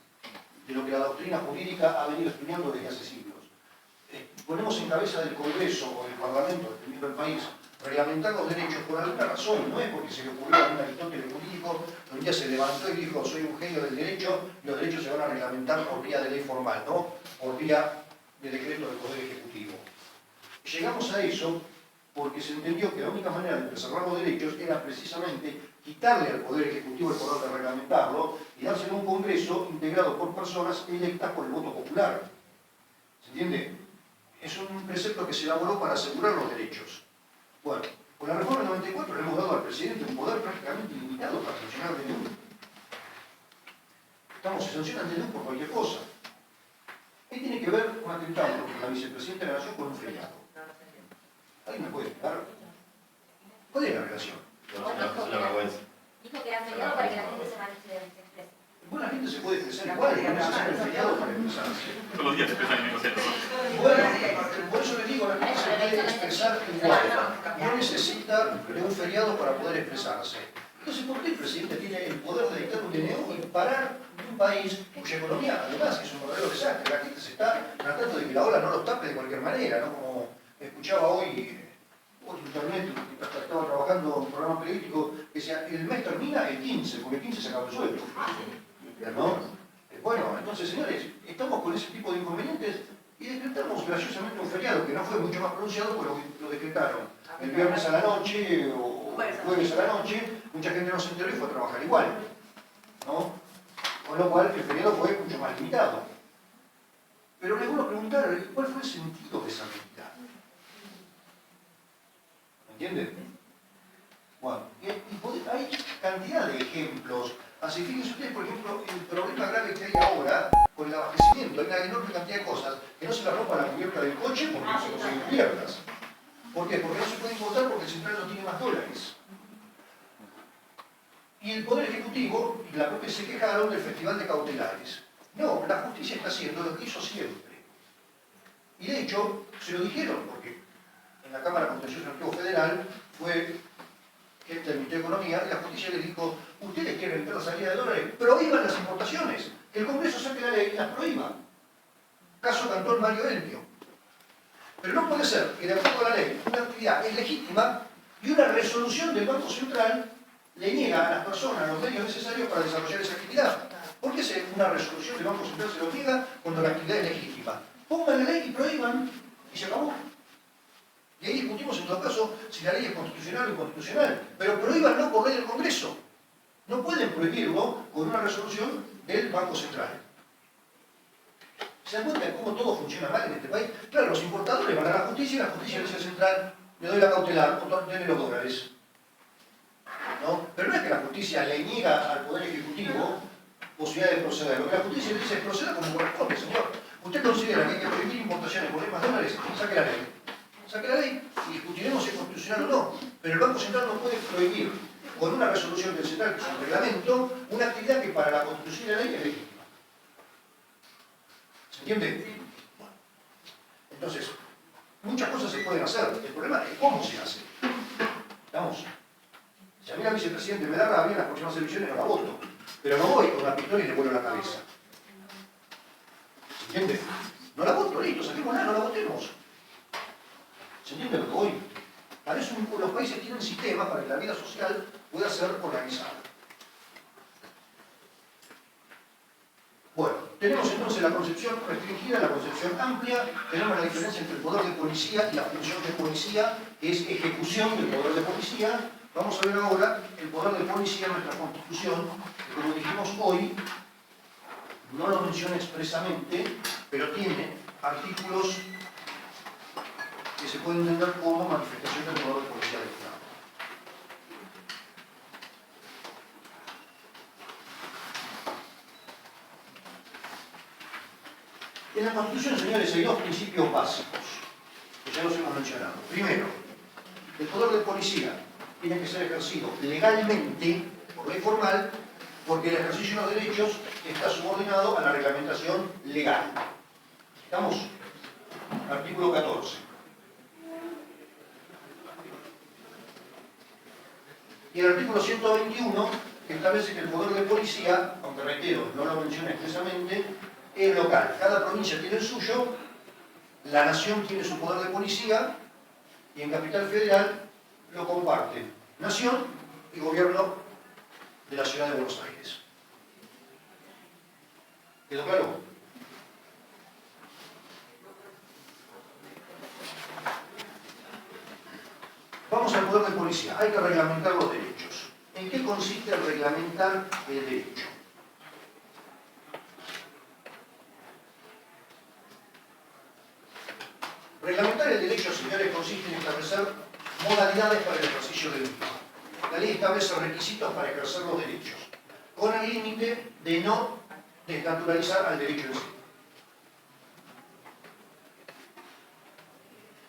[SPEAKER 1] de lo que la doctrina jurídica ha venido estudiando desde hace siglos. Ponemos en cabeza del Congreso o del Parlamento, dependiendo del país, reglamentar los derechos por alguna razón, no es porque se le ocurrió a un Aristóteles jurídico que un día se levantó y dijo soy un genio del derecho y los derechos se van a reglamentar por vía de ley formal, no por vía de decreto del Poder Ejecutivo. Llegamos a eso porque se entendió que la única manera de preservar los derechos era precisamente quitarle al Poder Ejecutivo el poder de reglamentarlo y dárselo a un Congreso integrado por personas electas por el voto popular. ¿Se entiende? Es un precepto que se elaboró para asegurar los derechos. Bueno, con la reforma del 94 le hemos dado al presidente un poder prácticamente ilimitado para sancionar de DNU. Se sancionan DNU por cualquier cosa. ¿Qué tiene que ver un atentado contra la vicepresidenta de la Nación con un feriado? ¿Alguien me puede explicar? ¿Cuál es la relación?
[SPEAKER 2] Es una vergüenza.
[SPEAKER 8] Dijo que era feriado para que la gente se exprese.
[SPEAKER 1] Bueno, la gente se puede expresar igual, no es necesario el feriado para expresarse.
[SPEAKER 9] Todos los días se expresan el mismo centro.
[SPEAKER 1] Bueno, por eso les digo, la gente se puede expresar igual. No necesita de un feriado para poder expresarse. Entonces, ¿por qué el presidente tiene el poder de dictar un DNU y parar un país cuya economía, además, es un verdadero desastre? La gente se está tratando de que la ola no los tape de cualquier manera, ¿no? Como escuchaba hoy por internet, estaba trabajando en un programa periodístico, que decía, el mes termina el 15, porque el 15 se acaba el sueldo. ¿No? Bueno, entonces, señores, estamos con ese tipo de inconvenientes y decretamos graciosamente un feriado, que no fue mucho más pronunciado, pero lo decretaron el viernes a la noche o jueves a la noche, mucha gente no se enteró y fue a trabajar igual, ¿no? Con lo cual el feriado fue mucho más limitado. Pero les voy a preguntar, ¿cuál fue el sentido de esa medida? ¿Me entienden? Bueno, hay cantidad de ejemplos. Así fíjense ustedes, por ejemplo, el problema grave que hay ahora con el abastecimiento. Hay una enorme cantidad de cosas que no se la rompa la cubierta del coche porque no se consiguen cubiertas. ¿Por qué? Porque no se puede importar porque el central no tiene más dólares. Y el Poder Ejecutivo y la propia se quejaron del Festival de Cautelares. No, la justicia está haciendo lo que hizo siempre. Y de hecho, se lo dijeron, porque en la Cámara Contencioso del Archivo Federal fue gente del Ministerio de Economía y la justicia les dijo, ustedes quieren evitar la salida de dólares, prohíban las importaciones, que el Congreso saque la ley y las prohíba. Caso Cantón Mario Elpio. Pero no puede ser que de acuerdo a la ley una actividad es legítima y una resolución del Banco Central le niega a las personas los medios necesarios para desarrollar esa actividad. ¿Por qué una resolución del Banco Central se lo niega cuando la actividad es legítima? Pongan la ley y prohíban y se acabó. Y ahí discutimos en todo caso si la ley es constitucional o inconstitucional. Pero prohíbanlo por ley del Congreso. No pueden prohibirlo con una resolución del Banco Central. ¿Se dan cuenta de cómo todo funciona mal en este país? Claro, los importadores van a la justicia y la justicia le dice al central, le doy la cautelar, obtener los dólares. ¿No? Pero no es que la justicia le niega al Poder Ejecutivo posibilidad de proceder. Lo que la justicia le dice es proceda como corresponde, señor. Usted considera que hay que prohibir importaciones por más dólares, saque la ley. Saque la ley y discutiremos si es constitucional o no. Pero el Banco Central no puede prohibir con una resolución del Central, que es un reglamento, una actividad que para la Constitución y la ley es legítima. ¿Se entiende? Bueno. Entonces, muchas cosas se pueden hacer. El problema es cómo se hace. ¿Estamos? Si a mí la vicepresidente me da rabia, en las próximas elecciones no la voto. Pero no voy con la pistola y le vuelo la cabeza. ¿Se entiende? No la voto, listo, saquémosla, no la votemos. ¿Se entiende lo que voy? Para eso los países tienen sistemas para que la vida social pueda ser organizada. Bueno, tenemos entonces la concepción restringida, la concepción amplia, tenemos la diferencia entre el poder de policía y la función de policía, que es ejecución del poder de policía. Vamos a ver ahora el poder de policía en nuestra Constitución, que como dijimos hoy, no lo menciona expresamente, pero tiene artículos que se pueden entender como manifestación del poder de policía del Estado. En la Constitución, señores, hay dos principios básicos, que ya los hemos mencionado. Primero, el poder de policía tiene que ser ejercido legalmente, por ley formal, porque el ejercicio de los derechos está subordinado a la reglamentación legal. ¿Estamos? Artículo 14. Y el artículo 121, que establece que el poder de policía, aunque reitero, no lo menciona expresamente, es local. Cada provincia tiene el suyo, la nación tiene su poder de policía, y en Capital Federal lo comparte nación y gobierno de la ciudad de Buenos Aires. ¿Quedó claro? Vamos al poder de policía. Hay que reglamentar los derechos. ¿En qué consiste reglamentar el derecho? Reglamentar el derecho, señores, consiste en establecer modalidades para el ejercicio del mismo. La ley establece requisitos para ejercer los derechos, con el límite de no desnaturalizar al derecho en sí.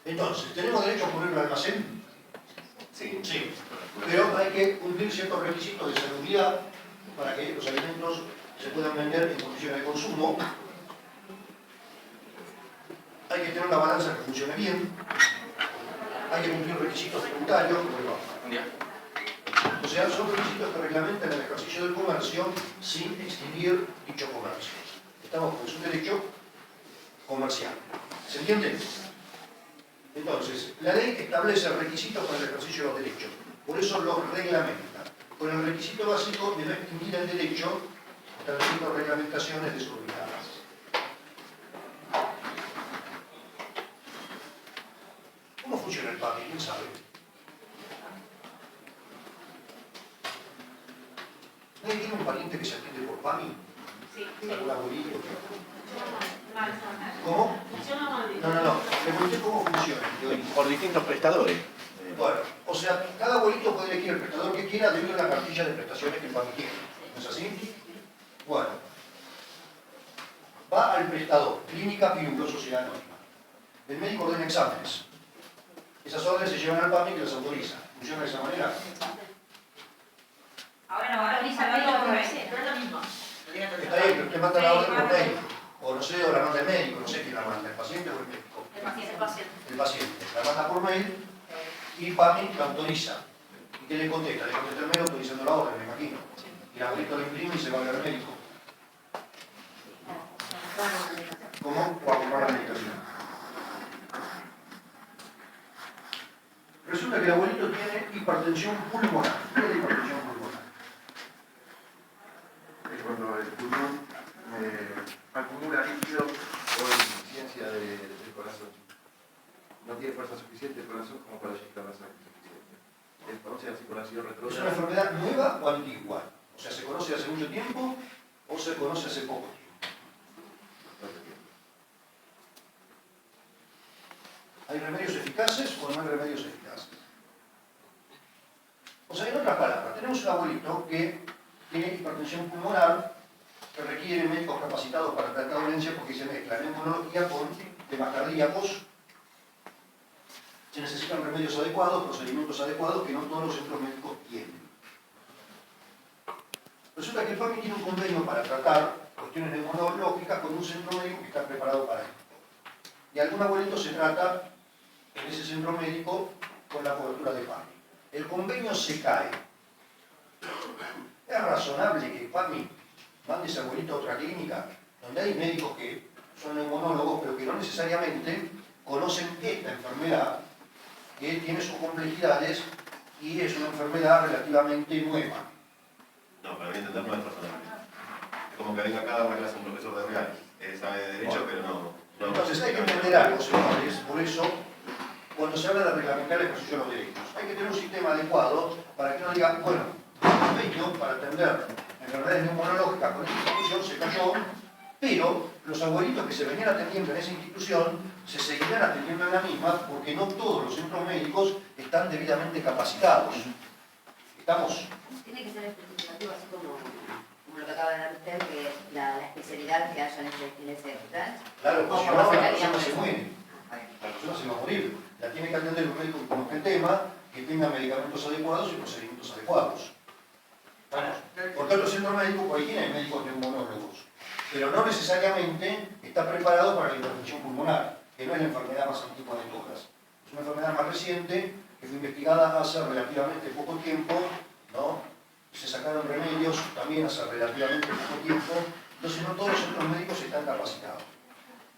[SPEAKER 1] Entonces, ¿tenemos derecho a poner un almacén?
[SPEAKER 2] Sí.
[SPEAKER 1] Sí. Pero hay que cumplir ciertos requisitos de salubridad para que los alimentos se puedan vender en condiciones de consumo. Hay que tener una balanza que funcione bien. Hay que cumplir requisitos tributarios. O sea, son requisitos que reglamentan el ejercicio del comercio sin extinguir dicho comercio. Estamos con un derecho comercial. ¿Se entiende? Entonces, la ley establece requisitos para el ejercicio de los derechos. Por eso los reglamenta. Con el requisito básico de no extinguir el derecho, estableciendo reglamentaciones desobligadas. ¿Cómo funciona el PAMI? ¿Quién sabe? ¿Nadie tiene un pariente que se atiende por PAMI?
[SPEAKER 3] Sí.
[SPEAKER 1] ¿Algún abuelito?
[SPEAKER 3] Mal.
[SPEAKER 1] ¿Cómo?
[SPEAKER 8] Funciona mal.
[SPEAKER 1] No. Le pregunté cómo funciona.
[SPEAKER 5] Por distintos prestadores.
[SPEAKER 1] Bueno, o sea, cada abuelito puede elegir el prestador que quiera debido a la cartilla de prestaciones que el PAMI tiene. ¿No es así? Bueno. Va al prestador, clínica Pirulo, sociedad anónima. El médico ordena exámenes. Esas órdenes se llevan al PAMI que las autoriza. ¿Funciona de esa manera?
[SPEAKER 3] Ahora dice el médico por
[SPEAKER 8] No es lo mismo.
[SPEAKER 1] Está bien, pero usted manda la orden por mail. O no sé, o la manda el médico, no sé quién la manda, el paciente o el médico.
[SPEAKER 3] el paciente.
[SPEAKER 1] El paciente. La manda por mail y PAMI la autoriza. ¿Y qué le contesta? Le contesta el médico autorizando la orden, me imagino. Y el abuelito lo imprime y se va a ver al médico. ¿Cómo? O a comprar la medicación. Resulta que el abuelito tiene hipertensión pulmonar. ¿Qué es la hipertensión pulmonar?
[SPEAKER 7] Es cuando el pulmón acumula líquido por insuficiencia del corazón. No tiene fuerza suficiente el corazón como para inyectar la sangre suficiente. Entonces la circulación
[SPEAKER 1] ¿Es una
[SPEAKER 7] retrograda.
[SPEAKER 1] enfermedad nueva o antigua? O sea, ¿se conoce hace mucho tiempo o se conoce hace poco tiempo? ¿Hay remedios eficaces o no hay remedios eficaces? O sea, en otras palabras, tenemos un abuelito que tiene hipertensión pulmonar, que requiere médicos capacitados para tratar dolencias porque se mezcla neumonología con temas cardíacos. Se necesitan remedios adecuados, procedimientos adecuados que no todos los centros médicos tienen. Resulta que el PAMI tiene un convenio para tratar cuestiones neumonológicas con un centro médico que está preparado para esto. Y algún abuelito se trata en ese centro médico con la cobertura de PAMI. El convenio se cae. ¿Es razonable que PAMI mande ese abuelito a otra clínica donde hay médicos que son neumonólogos pero que no necesariamente conocen esta enfermedad que tiene sus complejidades y es una enfermedad relativamente nueva?
[SPEAKER 2] No, para mí entender no es razonable. Es como que venga acá a dar una clase un profesor de real. Sabe de derecho, pero no.
[SPEAKER 1] Entonces hay que entender algo, señores, por eso, cuando se habla de reglamentar el ejercicio de los derechos, hay que tener un sistema adecuado para que no diga, bueno, el convenio para atender enfermedades neumonológicas con esta institución se cayó, pero los abuelitos que se venían atendiendo en esa institución se seguirán atendiendo en la misma porque no todos los centros médicos están debidamente capacitados. ¿Estamos?
[SPEAKER 4] Tiene que ser especificativo, así como lo que acaba de dar usted, que la especialidad que haya en ese hospital.
[SPEAKER 1] Claro, pues si no, la persona se muere.
[SPEAKER 4] Ah, bien.
[SPEAKER 1] La persona se va a morir. La tiene que atender un médico que conozca el tema, que tenga medicamentos adecuados y procedimientos adecuados. ¿Estamos? Porque otro centro médico, por ahí tiene médicos neumonólogos, pero no necesariamente está preparado para la hipertensión pulmonar, que no es la enfermedad más antigua de todas. Es una enfermedad más reciente, que fue investigada hace relativamente poco tiempo también hace relativamente poco tiempo, entonces no todos los centros médicos están capacitados.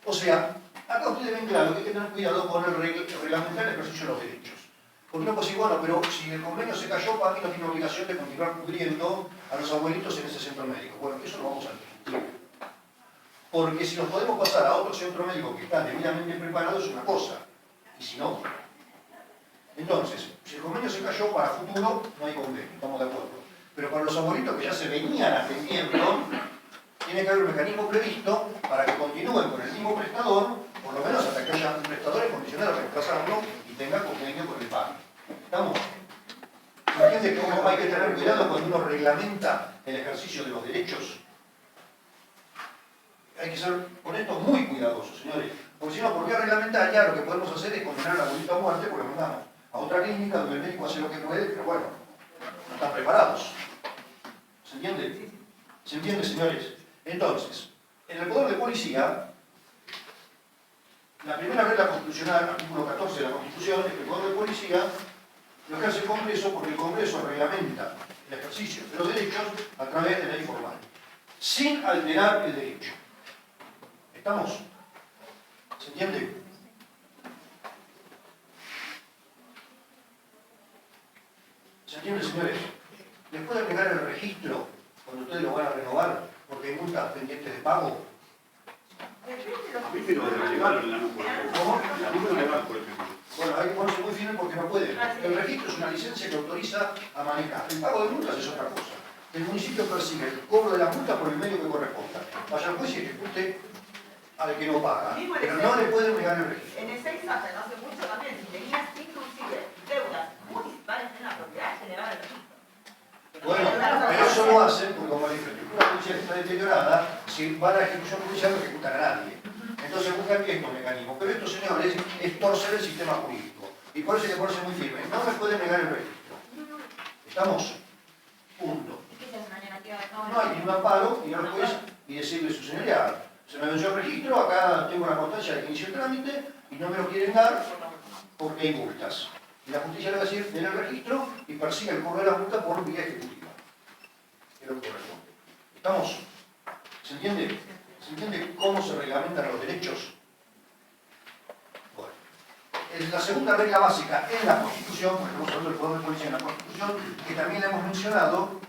[SPEAKER 1] O sea, acá ustedes ven claro que hay que tener cuidado con el reglamentar el ejercicio de los derechos. Porque no puede decir, bueno, pero si el convenio se cayó, PAMI no tiene obligación de continuar cubriendo a los abuelitos en ese centro médico. Bueno, eso lo vamos a discutir. Porque si nos podemos pasar a otro centro médico que está debidamente preparado es una cosa, y si no. Entonces, si el convenio se cayó, para futuro no hay convenio, estamos de acuerdo. Pero para los abuelitos que ya se venían atendiendo, tiene que haber un mecanismo previsto para que continúen con el mismo prestador, por lo menos hasta que haya un prestador en condiciones de reemplazarlo y tenga convenio con el PAMI. ¿Estamos? ¿Se entiende cómo hay que tener cuidado cuando uno reglamenta el ejercicio de los derechos? Hay que ser, con esto, muy cuidadosos, señores. Porque si no, ¿por qué reglamentar? Ya lo que podemos hacer es condenar a la abuelita a muerte porque lo mandamos a otra clínica donde el médico hace lo que puede, pero bueno, no están preparados. ¿Se entiende? ¿Se entiende, señores? Entonces, en el poder de policía, la primera regla constitucional, artículo 14 de la Constitución, es que el poder de policía lo ejerce el Congreso porque el Congreso reglamenta el ejercicio de los derechos a través de ley formal, sin alterar el derecho. ¿Estamos? ¿Se entiende? ¿Se entiende, señores? ¿Les puede pegar el registro cuando ustedes lo van a renovar porque hay multas pendientes de pago?
[SPEAKER 6] A mí me lo legal en la NUC, por ejemplo.
[SPEAKER 1] ¿Cómo?
[SPEAKER 6] A mí me lo legal, por ejemplo.
[SPEAKER 1] Bueno, hay que ponerse muy firme porque no pueden. El registro es una licencia que autoriza a manejar. El pago de multas es otra cosa. El municipio persigue el cobro de la multa por el medio que corresponda. Vaya al juez y ejecute al que no paga. Pero no le pueden negar el registro.
[SPEAKER 9] En el 6 hace, no hace mucho también, si tenías inclusive deudas municipales en la propiedad, se le va el registro.
[SPEAKER 1] Bueno, pero eso lo hacen porque como la infraestructura policial está deteriorada, si van a la ejecución policial no ejecutan a nadie. Entonces buscan estos mecanismos. Pero esto, señores, es torcer el sistema jurídico. Y por eso hay que ponerse muy firme. No me pueden negar el registro. ¿Estamos? Punto.
[SPEAKER 8] ¿Y qué es una negativa?
[SPEAKER 1] No hay ningún amparo ir al juez y decirle su señoría, se me venció el registro, acá tengo una constancia de que inició el trámite y no me lo quieren dar porque hay multas. Y la justicia le va a decir, den el registro y persigue el cobro de la multa por vía ejecutiva. Es lo que corresponde. ¿Estamos? ¿Se entiende? ¿Se entiende cómo se reglamentan los derechos? Bueno. Es la segunda regla básica en la Constitución, porque estamos hablando del poder de policía en la Constitución, que también la hemos mencionado,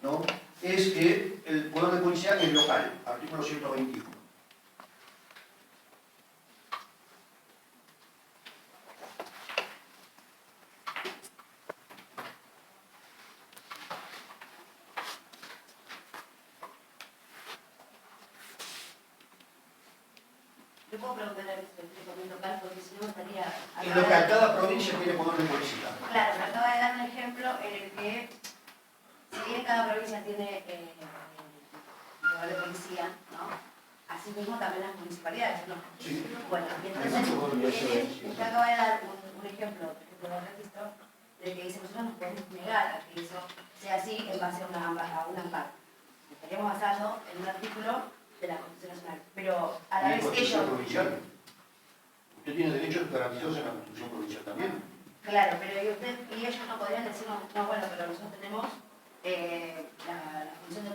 [SPEAKER 1] ¿no? Es que el poder de policía es local, artículo 121.
[SPEAKER 4] Te puedo preguntar a el local porque si no estaría...
[SPEAKER 1] En local, cada provincia tiene poder de policía.
[SPEAKER 4] Claro, pero acaba de dar un ejemplo en el que, si bien cada provincia tiene poder de policía, ¿no? Así mismo también las municipalidades, ¿no?
[SPEAKER 1] Sí.
[SPEAKER 4] Bueno, y entonces, usted acaba de dar un ejemplo, por ejemplo, del registro, de que dice, nosotros nos podemos negar a que eso sea así en base a un amparo. Estaríamos basando en un artículo de la Constitución Nacional, pero a la
[SPEAKER 1] ¿Y
[SPEAKER 4] vez
[SPEAKER 1] Constitución
[SPEAKER 4] ellos...
[SPEAKER 1] provincial? ¿Usted tiene derechos garantizados en la Constitución provincial también?
[SPEAKER 4] Claro, pero y ellos no podrían decirnos, no, bueno, pero nosotros tenemos la función del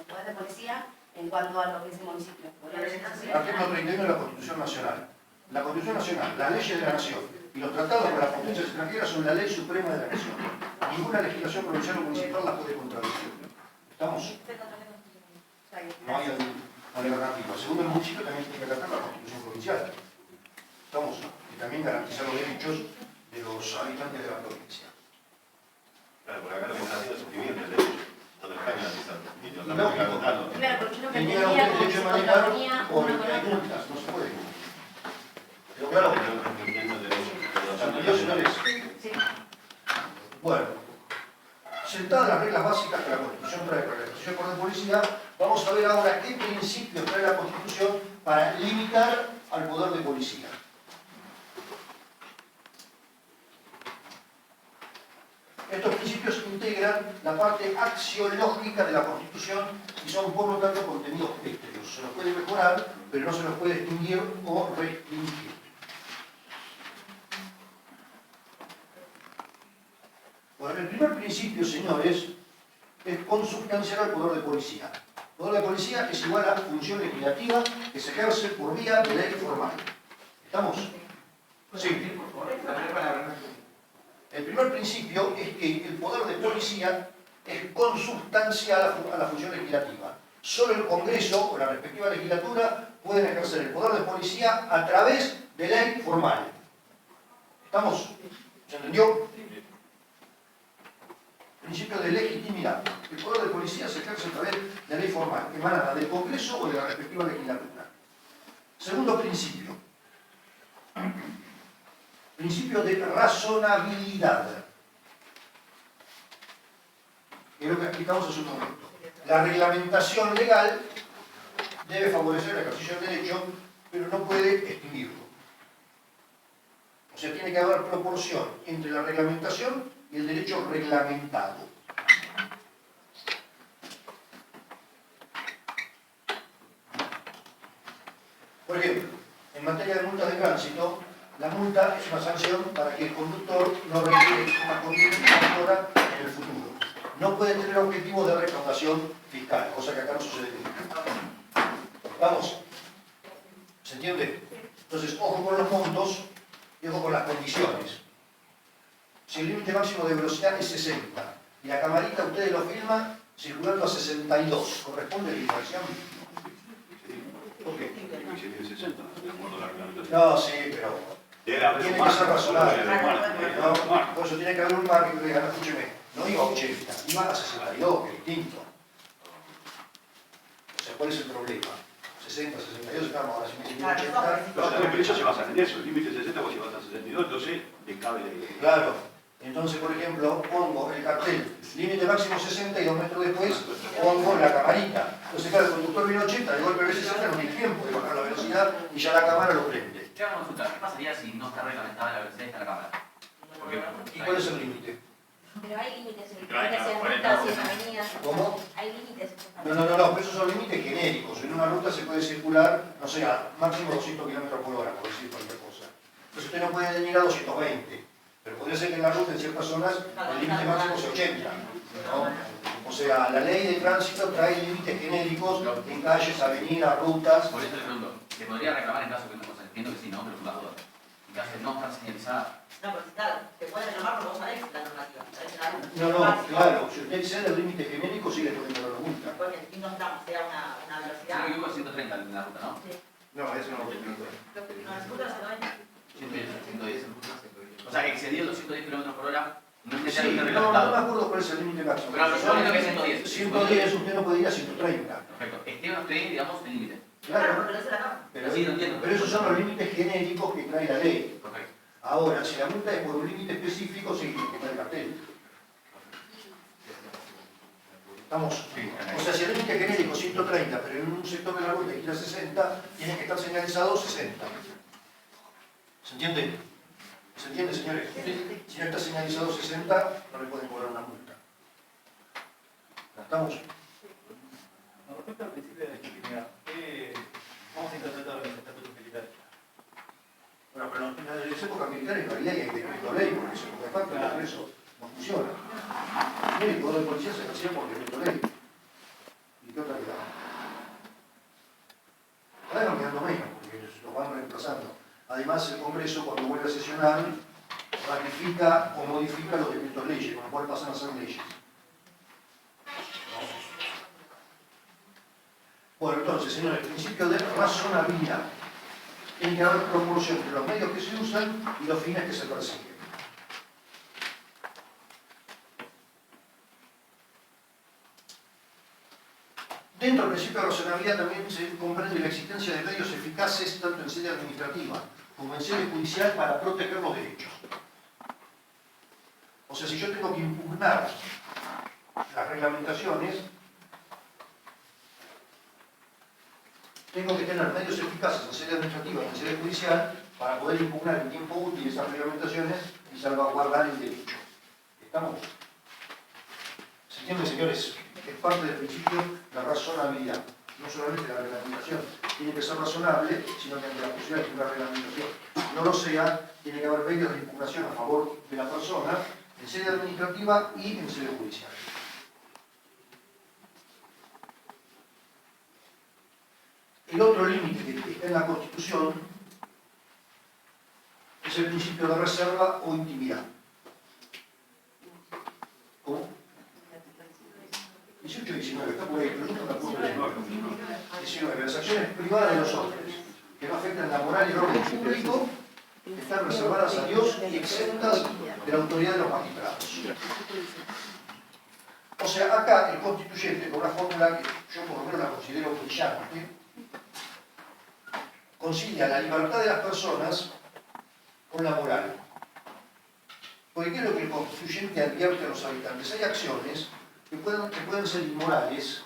[SPEAKER 4] poder de policía en cuanto a lo que es el municipio.
[SPEAKER 1] Artículo 31 de la Constitución Nacional. La Constitución Nacional, las leyes de la Nación y los tratados con las potencias extranjeras son la ley suprema de la Nación. Ninguna legislación provincial o municipal la puede contradecir. ¿Estamos? No hay alternativa. Segundo, el municipio también tiene que acatar la Constitución provincial. ¿Estamos? Y también garantizar los derechos de los habitantes de la provincia.
[SPEAKER 2] Claro, porque acá lo que están haciendo es suprimir el derecho. No te lo están garantizando. Y lo están
[SPEAKER 1] No.
[SPEAKER 2] reglamentando.
[SPEAKER 4] Claro, porque yo lo que
[SPEAKER 1] Tenía
[SPEAKER 4] entendía
[SPEAKER 1] usted
[SPEAKER 4] como
[SPEAKER 1] derecho
[SPEAKER 4] si
[SPEAKER 1] de manejar
[SPEAKER 4] contraponía
[SPEAKER 1] por
[SPEAKER 4] una
[SPEAKER 1] el que hay
[SPEAKER 4] con otra.
[SPEAKER 1] multas, no se puede. Pero
[SPEAKER 2] Claro,
[SPEAKER 1] claro,
[SPEAKER 2] que están restringiendo el derecho.
[SPEAKER 1] ¿entendió, señores?
[SPEAKER 4] Sí.
[SPEAKER 1] Bueno, sentadas las reglas básicas que la Constitución trae para el ejercicio del poder de policía, vamos a ver ahora qué principios trae la Constitución para limitar al poder de policía. Estos principios integran la parte axiológica de la Constitución y son, por lo tanto, contenidos pétreos. Se los puede mejorar, pero no se los puede extinguir o restringir. Bueno, el primer principio, señores, es consubstancial al poder de policía. El poder de policía es igual a función legislativa que se ejerce por vía de ley formal. ¿Estamos? Sí. El primer principio es que el poder de policía es consubstancial a la función legislativa. Solo el Congreso o la respectiva legislatura pueden ejercer el poder de policía a través de ley formal. ¿Estamos? ¿Se entendió? Principio de legitimidad. El poder de policía se ejerce a través de ley formal, emanada del Congreso o de la respectiva legislatura. Segundo principio. Principio de razonabilidad. Que es lo que explicamos hace un momento. La reglamentación legal debe favorecer el ejercicio del derecho, pero no puede extinguirlo. O sea, tiene que haber proporción entre la reglamentación y el derecho reglamentado. Por ejemplo, en materia de multas de tránsito, la multa es una sanción para que el conductor no realice una conducta infractora en el futuro. No puede tener objetivo de recaudación fiscal, cosa que acá no sucede nunca. ¿Vamos? ¿Se entiende? Entonces, ojo con los montos y ojo con las condiciones. Si el límite máximo de velocidad es 60 y la camarita ustedes lo filman circulando a 62, ¿corresponde la infracción? ¿Por qué? No, sí, pero tiene que ser razonable. ¿No? Por eso tiene que haber un margen que diga, no, escúcheme, no iba a 80, iba a 62, que es distinto. O sea, ¿cuál es el problema? 60, 62, estamos ahora, si me dicen 80.
[SPEAKER 6] Los derechos se basan en eso, el límite es 60, vos llevas a 62, entonces le cabe la...
[SPEAKER 1] Claro. Entonces, por ejemplo, pongo el cartel, límite máximo 60 y 2 metros después pongo la camarita. Entonces, claro, el conductor viene 80, de golpe ve 60, no tiene tiempo de bajar la velocidad y ya la cámara lo prende.
[SPEAKER 10] Te hago una consulta, ¿qué pasaría si no está reglamentada la velocidad y está la cámara?
[SPEAKER 1] ¿Y cuál es el límite?
[SPEAKER 8] Pero hay límites en rutas y en avenidas.
[SPEAKER 1] ¿Cómo?
[SPEAKER 8] Hay límites.
[SPEAKER 1] No, pero esos son límites genéricos. En una ruta se puede circular, no sé, a máximo 200 km por hora, por decir cualquier cosa. Entonces usted no puede venir a 220. Pero podría ser que en la ruta, en ciertas zonas, el límite máximo sea 80. ¿No? O sea, la ley de tránsito trae límites genéricos en calles, avenidas, rutas.
[SPEAKER 10] Por eso le pregunto, ¿se podría reclamar en caso que no? Entiendo que sí, ¿no? Pero por las dudas. En caso de no estar señalizada.
[SPEAKER 9] No, pero claro, te pueden reclamar porque vos sabés la normativa. ¿Sabés la ruta?
[SPEAKER 1] No, claro, si usted excede el límite genérico, sí le pueden dar la multa.
[SPEAKER 9] Porque en distintos tramos sea una
[SPEAKER 10] Si
[SPEAKER 9] velocidad.
[SPEAKER 10] no me equivoco, 130 en la ruta, ¿no?
[SPEAKER 9] Sí.
[SPEAKER 7] No, eso no lo entiendo.
[SPEAKER 9] No, en ruta se lo ven.
[SPEAKER 10] 110 en ruta. O sea, excedido los 110 km por hora, no es
[SPEAKER 1] Sí,
[SPEAKER 10] necesario
[SPEAKER 1] no me
[SPEAKER 10] reglamentado.
[SPEAKER 1] acuerdo cuál es el límite máximo.
[SPEAKER 10] Pero suponiendo que es 110.
[SPEAKER 1] 110, usted no puede ir a 130.
[SPEAKER 10] Perfecto. Esté o esté, digamos, el límite.
[SPEAKER 1] Claro,
[SPEAKER 9] pero eso era acá.
[SPEAKER 1] pero,
[SPEAKER 10] Sí, lo entiendo.
[SPEAKER 1] pero esos son los límites genéricos que trae la ley.
[SPEAKER 10] Perfecto.
[SPEAKER 1] Ahora, si la multa es por un límite específico, sí, tiene que estar el cartel. ¿Estamos? O sea, si el límite genérico es 130, pero en un sector de la ruta gira 60, tiene que estar señalizado 60. ¿Se entiende? ¿Se entiende, señores? Si no está señalizado 60, no le pueden cobrar una multa. ¿Estamos?
[SPEAKER 11] Con respecto al principio de legitimidad, ¿cómo se interpreta los estatutos militares?
[SPEAKER 1] Bueno, pero en las épocas militares no hay ley, hay decreto ley, porque eso es facto, por eso no funciona. El poder de policía se hacía por decreto ley. ¿Y qué otra quedaba? Ahora van quedando menos, porque los van reemplazando. Además, el Congreso, cuando vuelve a sesionar, ratifica o modifica los decretos leyes, con lo cual pasan a ser leyes. Bueno, entonces, señores, el principio de razonabilidad. Tiene que haber proporción entre los medios que se usan y los fines que se persiguen. Dentro del principio de razonabilidad también se comprende la existencia de medios eficaces tanto en sede administrativa como en sede judicial para proteger los derechos. O sea, si yo tengo que impugnar las reglamentaciones, tengo que tener medios eficaces en sede administrativa y en sede judicial para poder impugnar en tiempo útil esas reglamentaciones y salvaguardar el derecho. ¿Estamos? ¿Se entiende, señores? Es parte del principio de razonabilidad. No solamente la reglamentación tiene que ser razonable, sino que ante la posibilidad de que una reglamentación no lo sea, tiene que haber medios de impugnación a favor de la persona en sede administrativa y en sede judicial. El otro límite que está en la Constitución es el principio de reserva o intimidad. ¿Cómo? 18 y 19, está por ahí, pero yo no me acuerdo de 19. Las acciones privadas de los hombres que no afectan la moral y el orden público están reservadas a Dios y exentas de la autoridad de los magistrados. O sea, acá el constituyente, con una fórmula que yo por lo menos la considero brillante, concilia la libertad de las personas con la moral. Porque ¿qué es lo que el constituyente advierte a los habitantes? Hay acciones que pueden ser inmorales,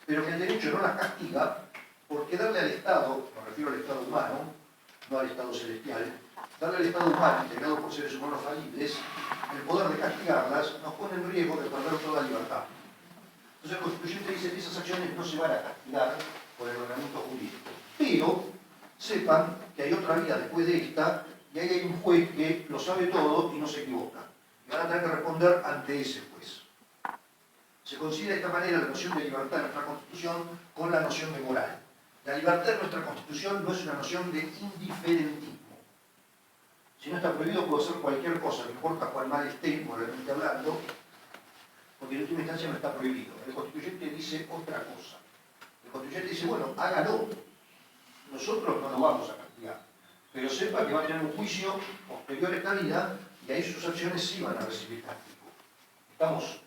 [SPEAKER 1] pero que el derecho no las castiga, porque darle al Estado, me refiero al Estado humano, no al Estado celestial, darle al Estado humano, integrado por seres humanos falibles, el poder de castigarlas nos pone en riesgo de perder toda libertad. Entonces el constituyente dice que esas acciones no se van a castigar por el ordenamiento jurídico. Pero sepan que hay otra vida después de esta, y ahí hay un juez que lo sabe todo y no se equivoca. Y van a tener que responder ante ese juez. Se considera de esta manera la noción de libertad en nuestra Constitución con la noción de moral. La libertad en nuestra Constitución no es una noción de indiferentismo. Si no está prohibido, puedo hacer cualquier cosa, no importa cuán mal esté, moralmente hablando, porque en última instancia no está prohibido. El constituyente dice otra cosa. El constituyente dice, bueno, hágalo. Nosotros no lo vamos a castigar. Pero sepa que va a tener un juicio posterior a esta vida y ahí sus acciones sí van a recibir castigo. ¿Estamos?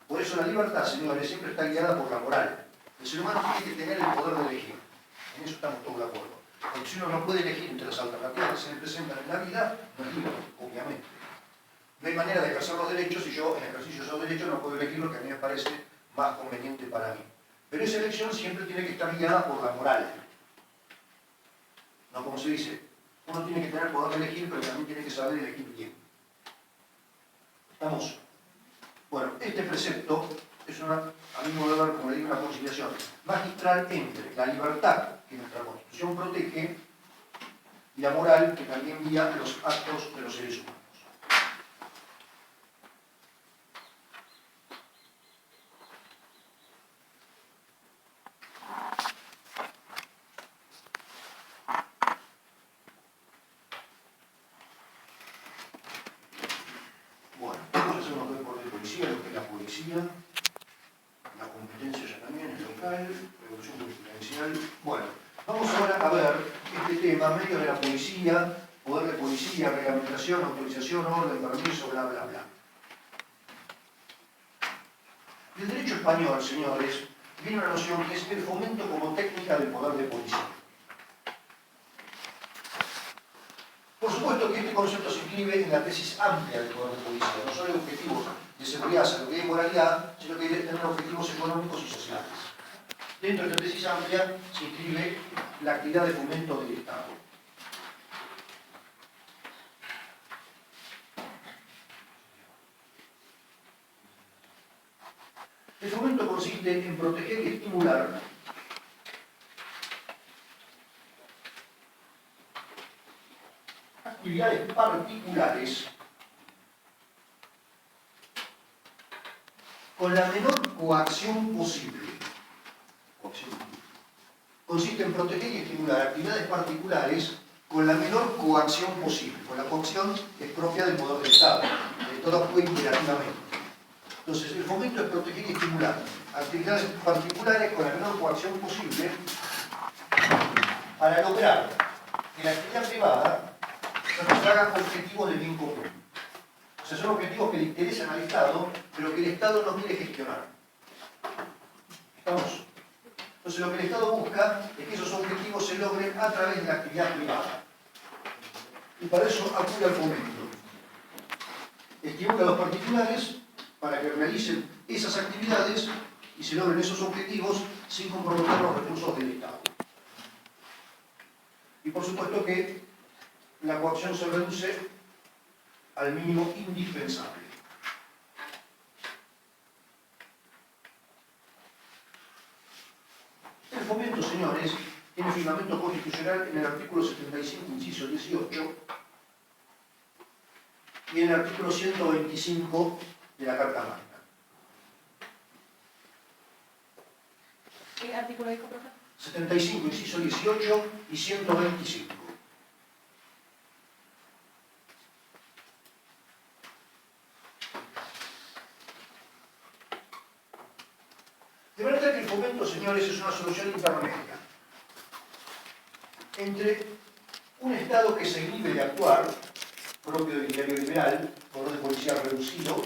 [SPEAKER 1] Por eso la libertad, señores, siempre está guiada por la moral. El ser humano tiene que tener el poder de elegir. En eso estamos todos de acuerdo. Porque si uno no puede elegir entre las alternativas que se le presentan en la vida, no es libre, obviamente. No hay manera de ejercer los derechos si yo, en ejercicio de esos derechos, no puedo elegir lo que a mí me parece más conveniente para mí. Pero esa elección siempre tiene que estar guiada por la moral. No como se dice, uno tiene que tener el poder de elegir, pero también tiene que saber elegir bien. ¿Estamos? Bueno, este precepto es una, a mi modo de ver, como le digo, una conciliación magistral entre la libertad que nuestra Constitución protege y la moral que también guía los actos de los seres humanos. Bueno, vamos a hacer unos deportes de policía, lo que es la policía, la competencia ya también es local, revolución jurisprudencial. Bueno, vamos ahora a ver este tema, medios de la policía, poder de policía, reglamentación, autorización, orden, permiso, bla, bla, bla. Del derecho español, señores, viene una noción que es el fomento como técnica del poder de policía. Por supuesto que este concepto se inscribe en la tesis amplia del poder de policía, no solo en objetivos de seguridad, salud y moralidad, sino que debe tener objetivos económicos y sociales. Dentro de esta tesis amplia se inscribe la actividad de fomento del Estado. El fomento consiste en proteger y estimular actividades particulares con la menor coacción posible. Consiste en proteger y estimular actividades particulares con la menor coacción posible. Con la coacción es propia del poder del Estado. El Estado actúa imperativamente. Entonces, el fomento es proteger y estimular actividades particulares con la menor coacción posible para lograr que la actividad privada satisfaga objetivos de bien común. O sea, son objetivos que le interesan al Estado, pero que el Estado no quiere gestionar. ¿Estamos? Entonces, lo que el Estado busca es que esos objetivos se logren a través de la actividad privada. Y para eso acude al fomento. Estimula a los particulares para que realicen esas actividades y se logren esos objetivos sin comprometer los recursos del Estado. Y por supuesto que la coacción se reduce al mínimo indispensable. El fomento, señores, tiene fundamento constitucional en el artículo 75, inciso 18, y en el artículo 125 de la Carta Magna.
[SPEAKER 8] ¿Qué artículo dijo, profe?
[SPEAKER 1] 75, inciso 18 y 125. De manera que el fomento, señores, es una solución intermedia entre un Estado que se inhibe de actuar, propio del diario liberal, poder de policía reducido,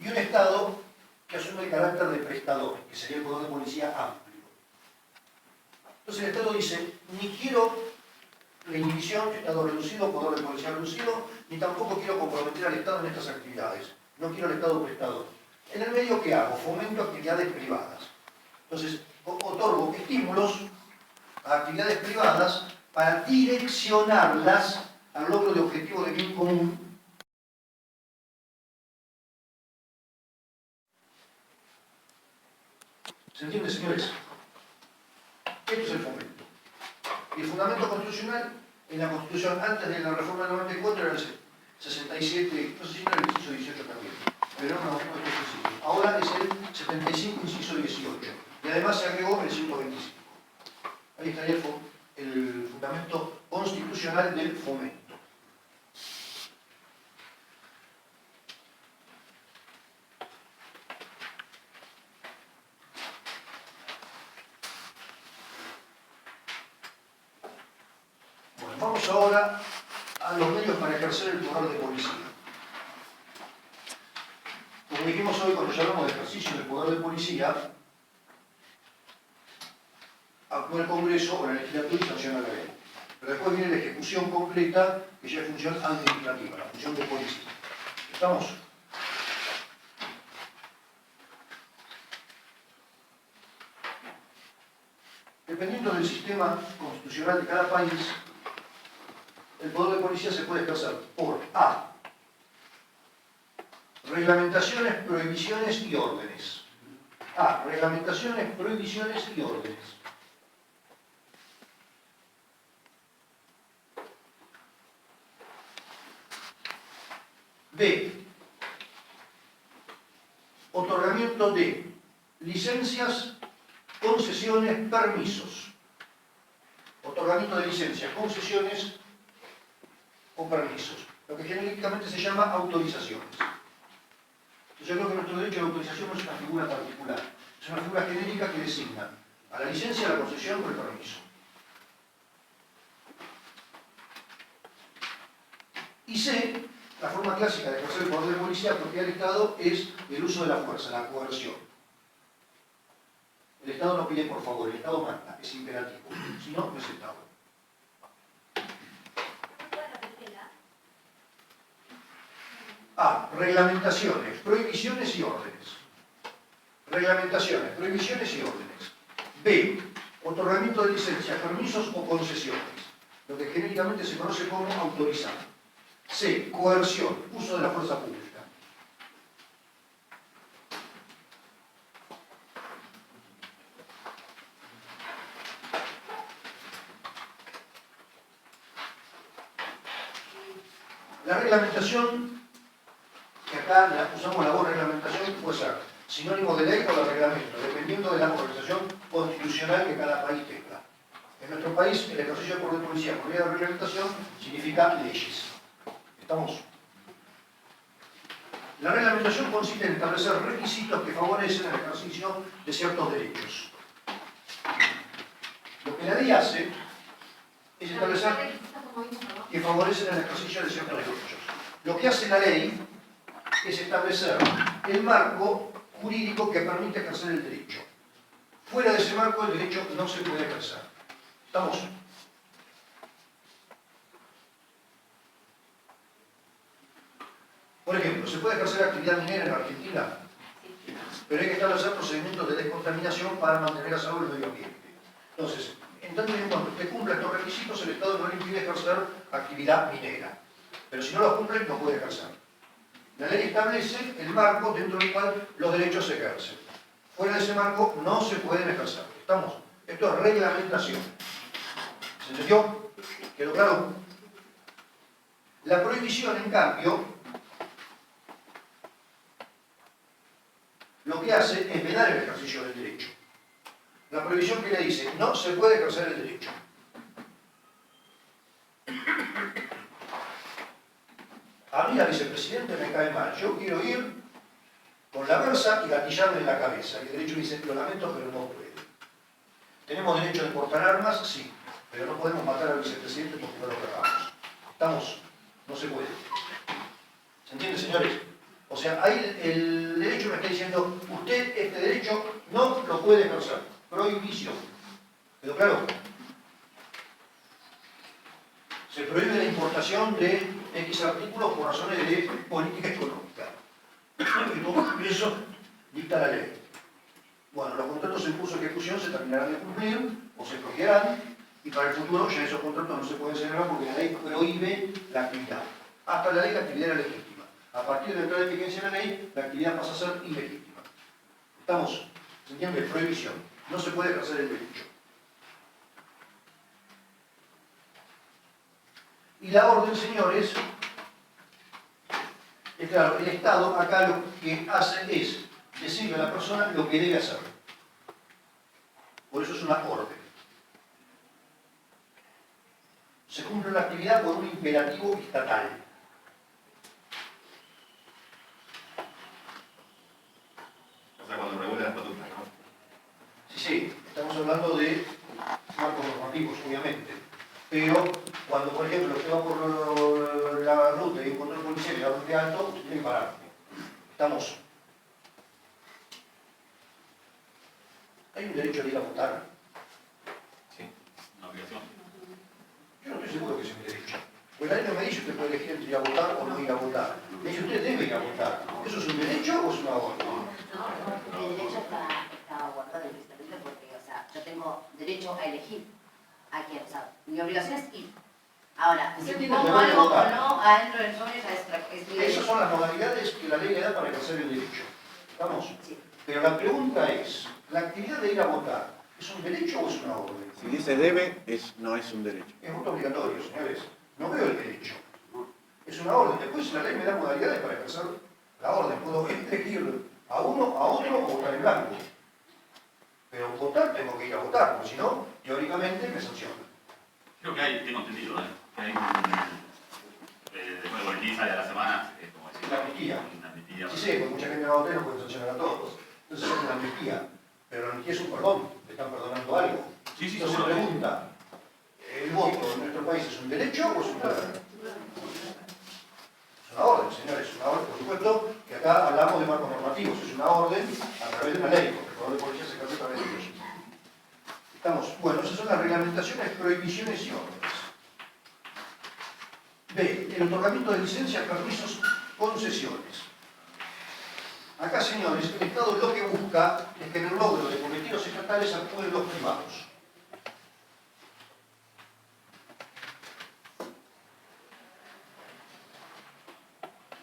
[SPEAKER 1] y un Estado que asume el carácter de prestador, que sería el poder de policía amplio. Entonces el Estado dice, ni quiero la inhibición, Estado reducido, poder de policía reducido, ni tampoco quiero comprometer al Estado en estas actividades. No quiero el Estado prestador. En el medio, ¿qué hago? Fomento actividades privadas. Entonces, otorgo estímulos a actividades privadas para direccionarlas al logro de objetivos de bien común. ¿Se entiende, señores? Esto es el fomento. Y el fundamento constitucional, en la Constitución antes de la reforma del 94 era el 67, no sé si era el inciso 18 también, pero no específico. Ahora es el 75, inciso 18. Y además se agregó el 125. Ahí estaría el fundamento constitucional del fomento. Bueno, vamos ahora a los medios para ejercer el poder de policía. Como dijimos hoy cuando ya hablamos de ejercicio del poder de policía, actúa el Congreso o la legislatura y sanciona la ley. Pero después viene la ejecución completa, que ya es función administrativa, la función de policía. ¿Estamos? Dependiendo del sistema constitucional de cada país, el poder de policía se puede ejercer por A. Reglamentaciones, prohibiciones y órdenes. A. Reglamentaciones, prohibiciones y órdenes. B. Otorgamiento de licencias, concesiones, permisos. Otorgamiento de licencias, concesiones o permisos. Lo que genéricamente se llama autorizaciones. Yo creo que nuestro derecho de autorización no es una figura particular. Es una figura genérica que designa a la licencia, a la concesión o el permiso. Y C. La forma clásica de ejercer el poder de policía propia del Estado es el uso de la fuerza, la coerción. El Estado no pide por favor, el Estado manda, es imperativo. Si no, no es Estado. A. Reglamentaciones, prohibiciones y órdenes. Reglamentaciones, prohibiciones y órdenes. B. Otorgamiento de licencias, permisos o concesiones. Lo que genéricamente se conoce como autorizar. C. Coerción, uso de la fuerza pública. La reglamentación, que acá usamos la voz reglamentación, puede ser sinónimo de ley o de reglamento, dependiendo de la organización constitucional que cada país tenga. En nuestro país, el ejercicio del poder de policía por vía de reglamentación significa leyes. ¿Estamos? La reglamentación consiste en establecer requisitos que favorecen el ejercicio de ciertos derechos. Lo que la ley hace es establecer que favorecen el ejercicio de ciertos derechos. Lo que hace la ley es establecer el marco jurídico que permite ejercer el derecho. Fuera de ese marco, el derecho no se puede ejercer. ¿Estamos? Por ejemplo, ¿se puede ejercer actividad minera en Argentina? Pero hay que establecer procedimientos de descontaminación para mantener a salvo el medio ambiente. Entonces, en tanto y en cuanto usted cumpla estos requisitos, el Estado no le impide ejercer actividad minera. Pero si no los cumple, no puede ejercer. La ley establece el marco dentro del cual los derechos se ejercen. Fuera de ese marco no se pueden ejercer. ¿Estamos? Esto es reglamentación. ¿Se entendió? ¿Quedó claro? La prohibición, en cambio, lo que que hace es vedar el ejercicio del derecho. La prohibición que le dice, no se puede ejercer el derecho. A mí la vicepresidenta me cae mal. Yo quiero ir con la versa y gatillarle en la cabeza. Y el derecho dice, lo lamento, pero no puede. ¿Tenemos derecho de portar armas? Sí. Pero no podemos matar al vicepresidente porque no lo queramos. ¿Estamos? No se puede. ¿Se entiende, señores? O sea, ahí el derecho me está diciendo, usted este derecho no lo puede ejercer. Prohibición. ¿Quedó claro? Se prohíbe la importación de X artículos por razones de política económica. Y eso dicta la ley. Bueno, los contratos en curso de ejecución se terminarán de cumplir o se prorrogarán y para el futuro ya esos contratos no se pueden celebrar porque la ley prohíbe la actividad. Hasta la ley la actividad era legítima. A partir de la entrada en vigencia de la ley, la actividad pasa a ser ilegítima. ¿Estamos? ¿Se entiende? Prohibición. No se puede ejercer el derecho. Y la orden, señores, es claro, el Estado acá lo que hace es decirle a la persona lo que debe hacer. Por eso es una orden. Se cumple la actividad por un imperativo estatal.
[SPEAKER 2] O sea, cuando regula las batutas, ¿no?
[SPEAKER 1] Sí, estamos hablando de marcos normativos, obviamente. Pero cuando, por ejemplo, usted va por la ruta y un control policial y la orden de alto, usted tiene que parar. Estamos. ¿Hay un derecho de ir a votar?
[SPEAKER 10] Sí, una obligación.
[SPEAKER 1] Yo no estoy seguro que sea un derecho. Pues la ley no me dice usted puede elegir entre ir a votar o no ir a votar. Me dice usted debe ir a votar. ¿Eso es un derecho o es una orden?
[SPEAKER 4] El derecho está guardado en el estatuto porque, o sea, yo tengo derecho a elegir a quién, o sea, mi obligación es ir. Ahora, si
[SPEAKER 1] Usted
[SPEAKER 4] pongo
[SPEAKER 1] tiene que
[SPEAKER 4] algo o
[SPEAKER 1] votar.
[SPEAKER 4] no adentro del sobre, ya es mi derecho.
[SPEAKER 1] Esas son las modalidades que la ley le da para ejercer el derecho. ¿Estamos?
[SPEAKER 4] Sí.
[SPEAKER 1] Pero la pregunta es, ¿la actividad de ir a votar es un derecho o es una orden?
[SPEAKER 5] Si dice debe, no es un derecho.
[SPEAKER 1] Es voto obligatorio, señores. No veo el derecho. Es una orden. Después la ley me da modalidades para ejercer la orden. Puedo elegir a uno, a otro o votar en blanco. Pero votar tengo que ir a votar, porque si no, teóricamente me sancionan.
[SPEAKER 10] Creo que hay, tengo entendido, que hay un... después de boletín sale a la semana, como decir,
[SPEAKER 1] La amnistía.
[SPEAKER 10] una amnistía.
[SPEAKER 1] Sí, sé, porque mucha gente va a votar y no puede sancionar a todos. Entonces es una amnistía. Pero la amnistía es un perdón. Le están perdonando algo.
[SPEAKER 10] Sí, sí,
[SPEAKER 1] Entonces
[SPEAKER 10] seguro.
[SPEAKER 1] pregunta, ¿el voto en nuestro país es un derecho o es una orden? Es una orden, señores, es una orden. Por supuesto que acá hablamos de marcos normativos. Es una orden a través de una ley, porque el poder de policía se ejerce a través de ellos. Estamos, bueno, esas son las reglamentaciones, prohibiciones y órdenes. B. El otorgamiento de licencias, permisos, concesiones. Acá, señores, el Estado lo que busca es que en el logro de cometidos estatales actúen los privados.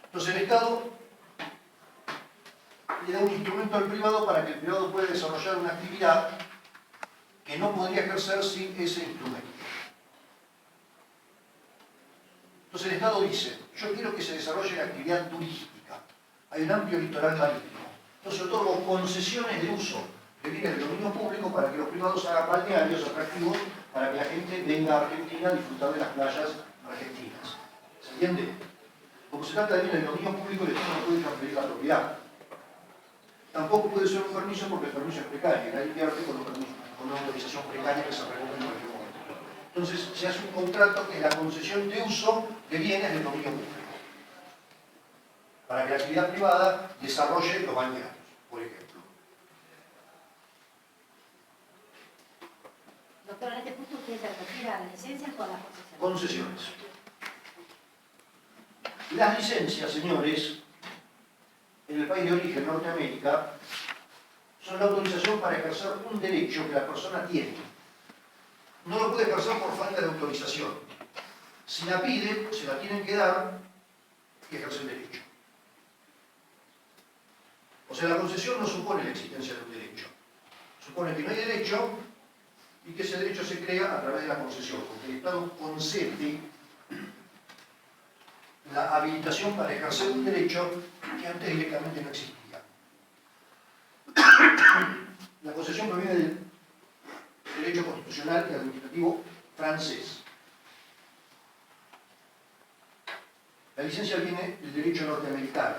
[SPEAKER 1] Entonces el Estado le da un instrumento al privado para que el privado pueda desarrollar una actividad que no podría ejercer sin ese instrumento. Entonces el Estado dice, yo quiero que se desarrolle la actividad turística. Hay un amplio litoral marítimo. Entonces otorgo concesiones de uso que vienen del dominio público para que los privados hagan balnearios atractivos para que la gente venga a Argentina a disfrutar de las playas argentinas. ¿Se entiende? Como se trata de bien del dominio público, el Estado no puede transferir la propiedad. Tampoco puede ser un permiso porque el permiso es precario. Nadie pierde con una autorización precaria que se revoca en cualquier momento. Entonces se hace un contrato que es la concesión de uso de bienes del dominio público, para que la actividad privada desarrolle los balnearios, por ejemplo.
[SPEAKER 8] Doctor, en este punto usted se refiere a las licencias o a las concesiones.
[SPEAKER 1] Concesiones. Las licencias, señores, en el país de origen, Norteamérica, son la autorización para ejercer un derecho que la persona tiene. No lo puede ejercer por falta de autorización. Si la pide, se la tienen que dar y ejerce el derecho. O sea, la concesión no supone la existencia de un derecho. Supone que no hay derecho y que ese derecho se crea a través de la concesión, porque el Estado concede la habilitación para ejercer un derecho que antes directamente no existía. constitucional y administrativo francés. La licencia viene del derecho norteamericano,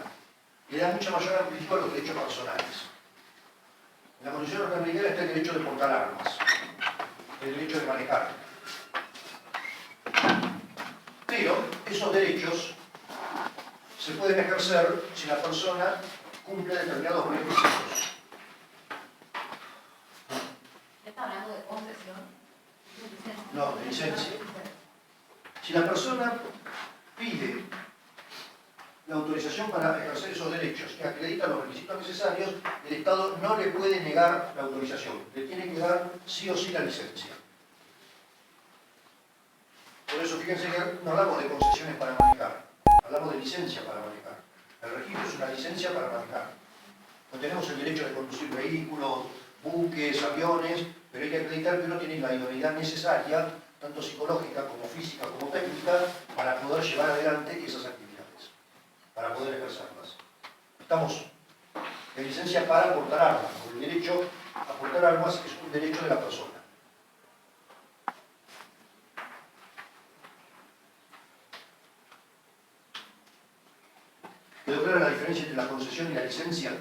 [SPEAKER 1] le da mucha mayor amplitud a los derechos personales. En la Constitución norteamericana está el derecho de portar armas, el derecho de manejar. Pero esos derechos se pueden ejercer si la persona cumple determinados requisitos.
[SPEAKER 8] ¿Está hablando de concesión?
[SPEAKER 1] No, de licencia. Si la persona pide la autorización para ejercer esos derechos que acredita los requisitos necesarios, el Estado no le puede negar la autorización, le tiene que dar sí o sí la licencia. Por eso fíjense que no hablamos de concesiones para manejar, hablamos de licencia para manejar. El registro es una licencia para manejar. No tenemos el derecho de conducir vehículos, buques, aviones, pero hay que acreditar que uno tiene la idoneidad necesaria, tanto psicológica como física como técnica, para poder llevar adelante esas actividades, para poder ejercerlas. Estamos en licencia para portar armas, porque el derecho a portar armas es un derecho de la persona. ¿Quedó clara la diferencia entre la concesión y la licencia?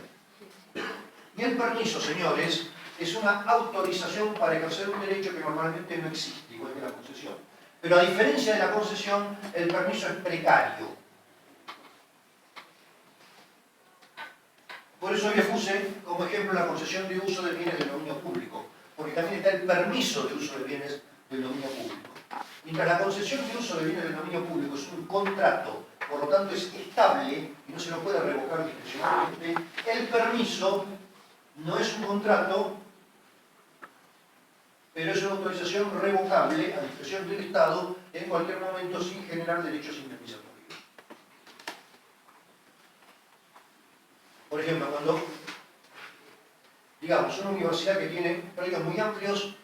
[SPEAKER 1] Y el permiso, señores, es una autorización para ejercer un derecho que normalmente no existe, igual que la concesión. Pero a diferencia de la concesión, el permiso es precario. Por eso yo puse como ejemplo la concesión de uso de bienes del dominio público, porque también está el permiso de uso de bienes del dominio público. Mientras la concesión de uso de bienes del dominio público es un contrato, por lo tanto es estable y no se lo puede revocar discrecionalmente, el permiso no es un contrato, pero es una autorización revocable a discreción del Estado en cualquier momento sin generar derechos indemnizatorios. Por ejemplo, cuando, digamos, una universidad que tiene predios muy amplios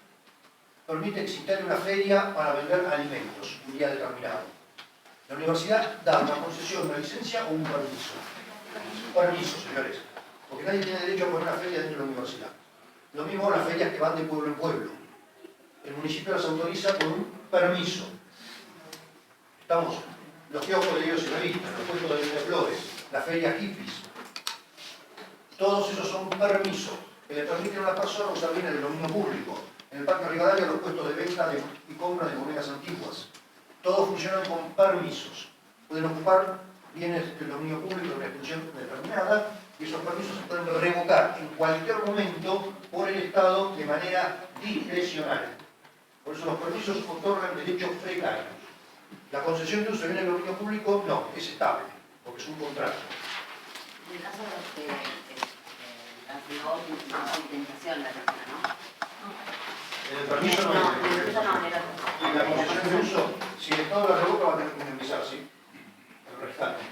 [SPEAKER 1] permite existir una feria para vender alimentos un día determinado. La universidad da una concesión, una licencia o un permiso. Un permiso, señores, porque nadie tiene derecho a poner una feria dentro de la universidad. Lo mismo las ferias que van de pueblo en pueblo. El municipio las autoriza con un permiso. Estamos, los kioscos de libros y revistas, los puestos de venta de flores, las ferias hippies. Todos esos son permisos que le permiten a una persona usar bienes del dominio público. En el Parque Rivadavia los puestos de venta y compra de monedas antiguas. Todos funcionan con permisos. Pueden ocupar bienes del dominio público de una extensión determinada y esos permisos se pueden revocar en cualquier momento por el Estado de manera discrecional. Por eso los permisos otorgan derechos precarios. La concesión de uso de bienes del dominio público no, es estable, porque es un contrato.
[SPEAKER 4] En el caso de que transfirió sin indemnización la persona, ¿no?
[SPEAKER 1] En el permiso no hay indemnización. Y la concesión de uso, si el Estado la revoca va a tener que indemnizar, ¿sí? El rescate.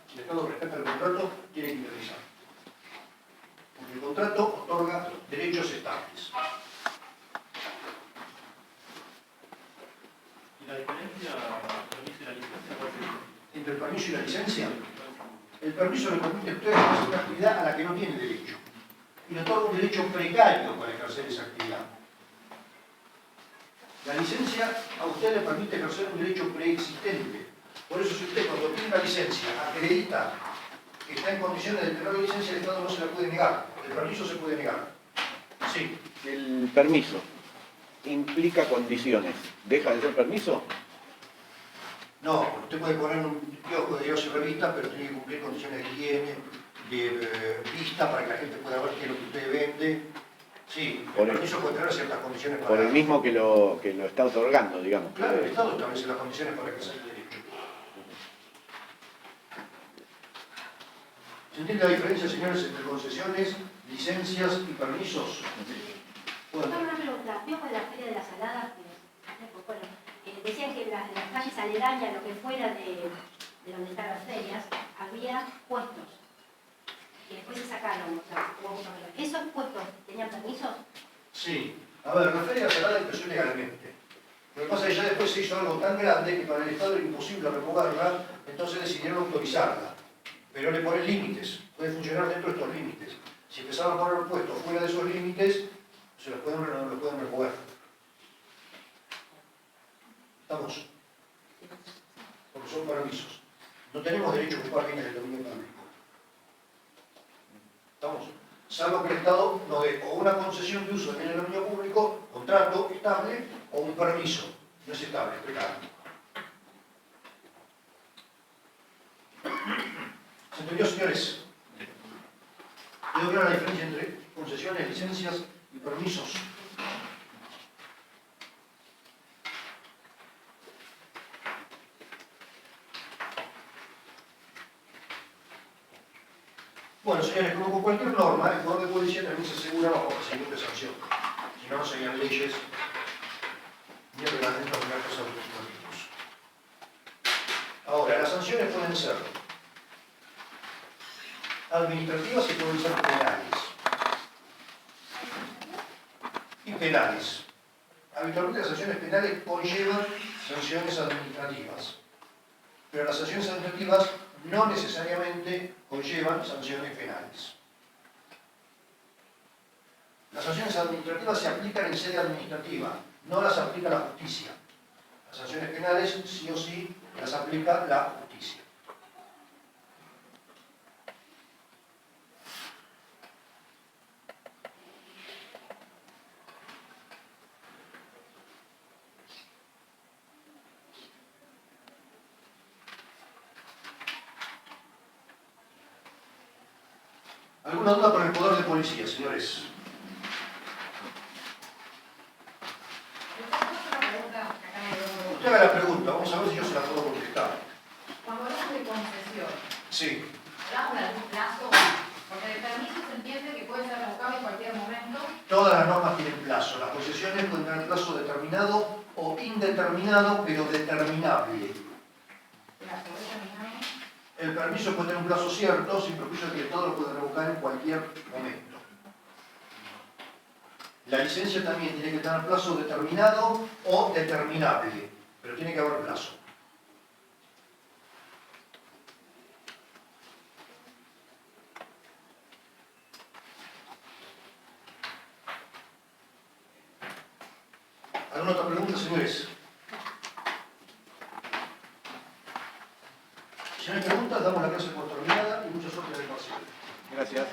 [SPEAKER 1] Si el Estado respeta el contrato, tiene que indemnizar. Porque el contrato otorga derechos estables.
[SPEAKER 11] ¿Y la diferencia entre el permiso y la licencia cuál es?
[SPEAKER 1] Entre el permiso y la licencia, el permiso le permite a ustedes hacer una actividad a la que no tiene derecho. Y le otorga un derecho precario para ejercer esa actividad. La licencia a usted le permite ejercer un derecho preexistente. Por eso si usted cuando tiene una licencia acredita que está en condiciones de tener la licencia, el Estado no se la puede negar. El permiso se puede negar. Sí.
[SPEAKER 5] El permiso implica condiciones. ¿Deja de ser permiso?
[SPEAKER 1] No, usted puede poner un kiosco de diarios y revistas, pero tiene que cumplir condiciones de higiene, de vista, para que la gente pueda ver qué es lo que usted vende. Sí, el permiso puede tener ciertas condiciones para...
[SPEAKER 5] Por el mismo que lo está otorgando, digamos.
[SPEAKER 1] Claro, el Estado establece las condiciones para ejercer el derecho. ¿Se entiende la diferencia, señores, entre concesiones, licencias y permisos? Bueno.
[SPEAKER 8] Una pregunta, veo con la Feria de la Salada, bueno, decían que en las calles aledañas, lo que fuera de donde están las ferias, había puestos. Y después se sacaron, o sea, ¿esos puestos tenían permiso?
[SPEAKER 1] Sí. A ver, la Feria de la Salada empezó ilegalmente. Lo que pasa es que ya después se hizo algo tan grande que para el Estado era imposible revocarla, entonces decidieron autorizarla. Pero le ponen límites, puede funcionar dentro de estos límites. Si empezaron a poner puestos fuera de esos límites, se los pueden revocar. ¿Estamos? Porque son permisos. No tenemos derecho a ocupar bienes del dominio público. ¿Estamos? Salvo que el Estado nos dé o una concesión de uso de bienes del dominio público, contrato estable, o un permiso. No es estable, es precario. ¿Se entendió, señores? ¿Quedó clara la diferencia entre concesiones, licencias y permisos? Bueno, señores, como con cualquier norma, el poder de policía también se asegura bajo procedimiento de sanción. Si no, no serían leyes ni reglamentos ni actos administrativos. Ahora, las sanciones pueden ser administrativas y pueden ser penales. Y penales. Habitualmente las sanciones penales conllevan sanciones administrativas. Pero las sanciones administrativas no necesariamente conllevan sanciones penales. Las sanciones administrativas se aplican en sede administrativa, no las aplica la justicia. Las sanciones penales sí o sí las aplica la justicia. ¿Alguna duda con el poder de policía, señores? Usted haga la pregunta, vamos a ver si yo se la puedo contestar.
[SPEAKER 12] Cuando hablamos de concesión,
[SPEAKER 1] Sí.
[SPEAKER 12] ¿hablamos de algún plazo? Porque el permiso se entiende que puede ser revocable en cualquier momento.
[SPEAKER 1] Todas las normas tienen plazo. Las concesiones pueden tener plazo determinado o indeterminado, pero determinable. El permiso puede tener un plazo cierto, sin perjuicio de que todo lo puede revocar en cualquier momento. La licencia también tiene que tener plazo determinado o determinable, pero tiene que haber plazo. ¿Alguna otra pregunta, señores? Si no hay preguntas, damos la clase por terminada y mucha suerte en el parcial.
[SPEAKER 5] Gracias.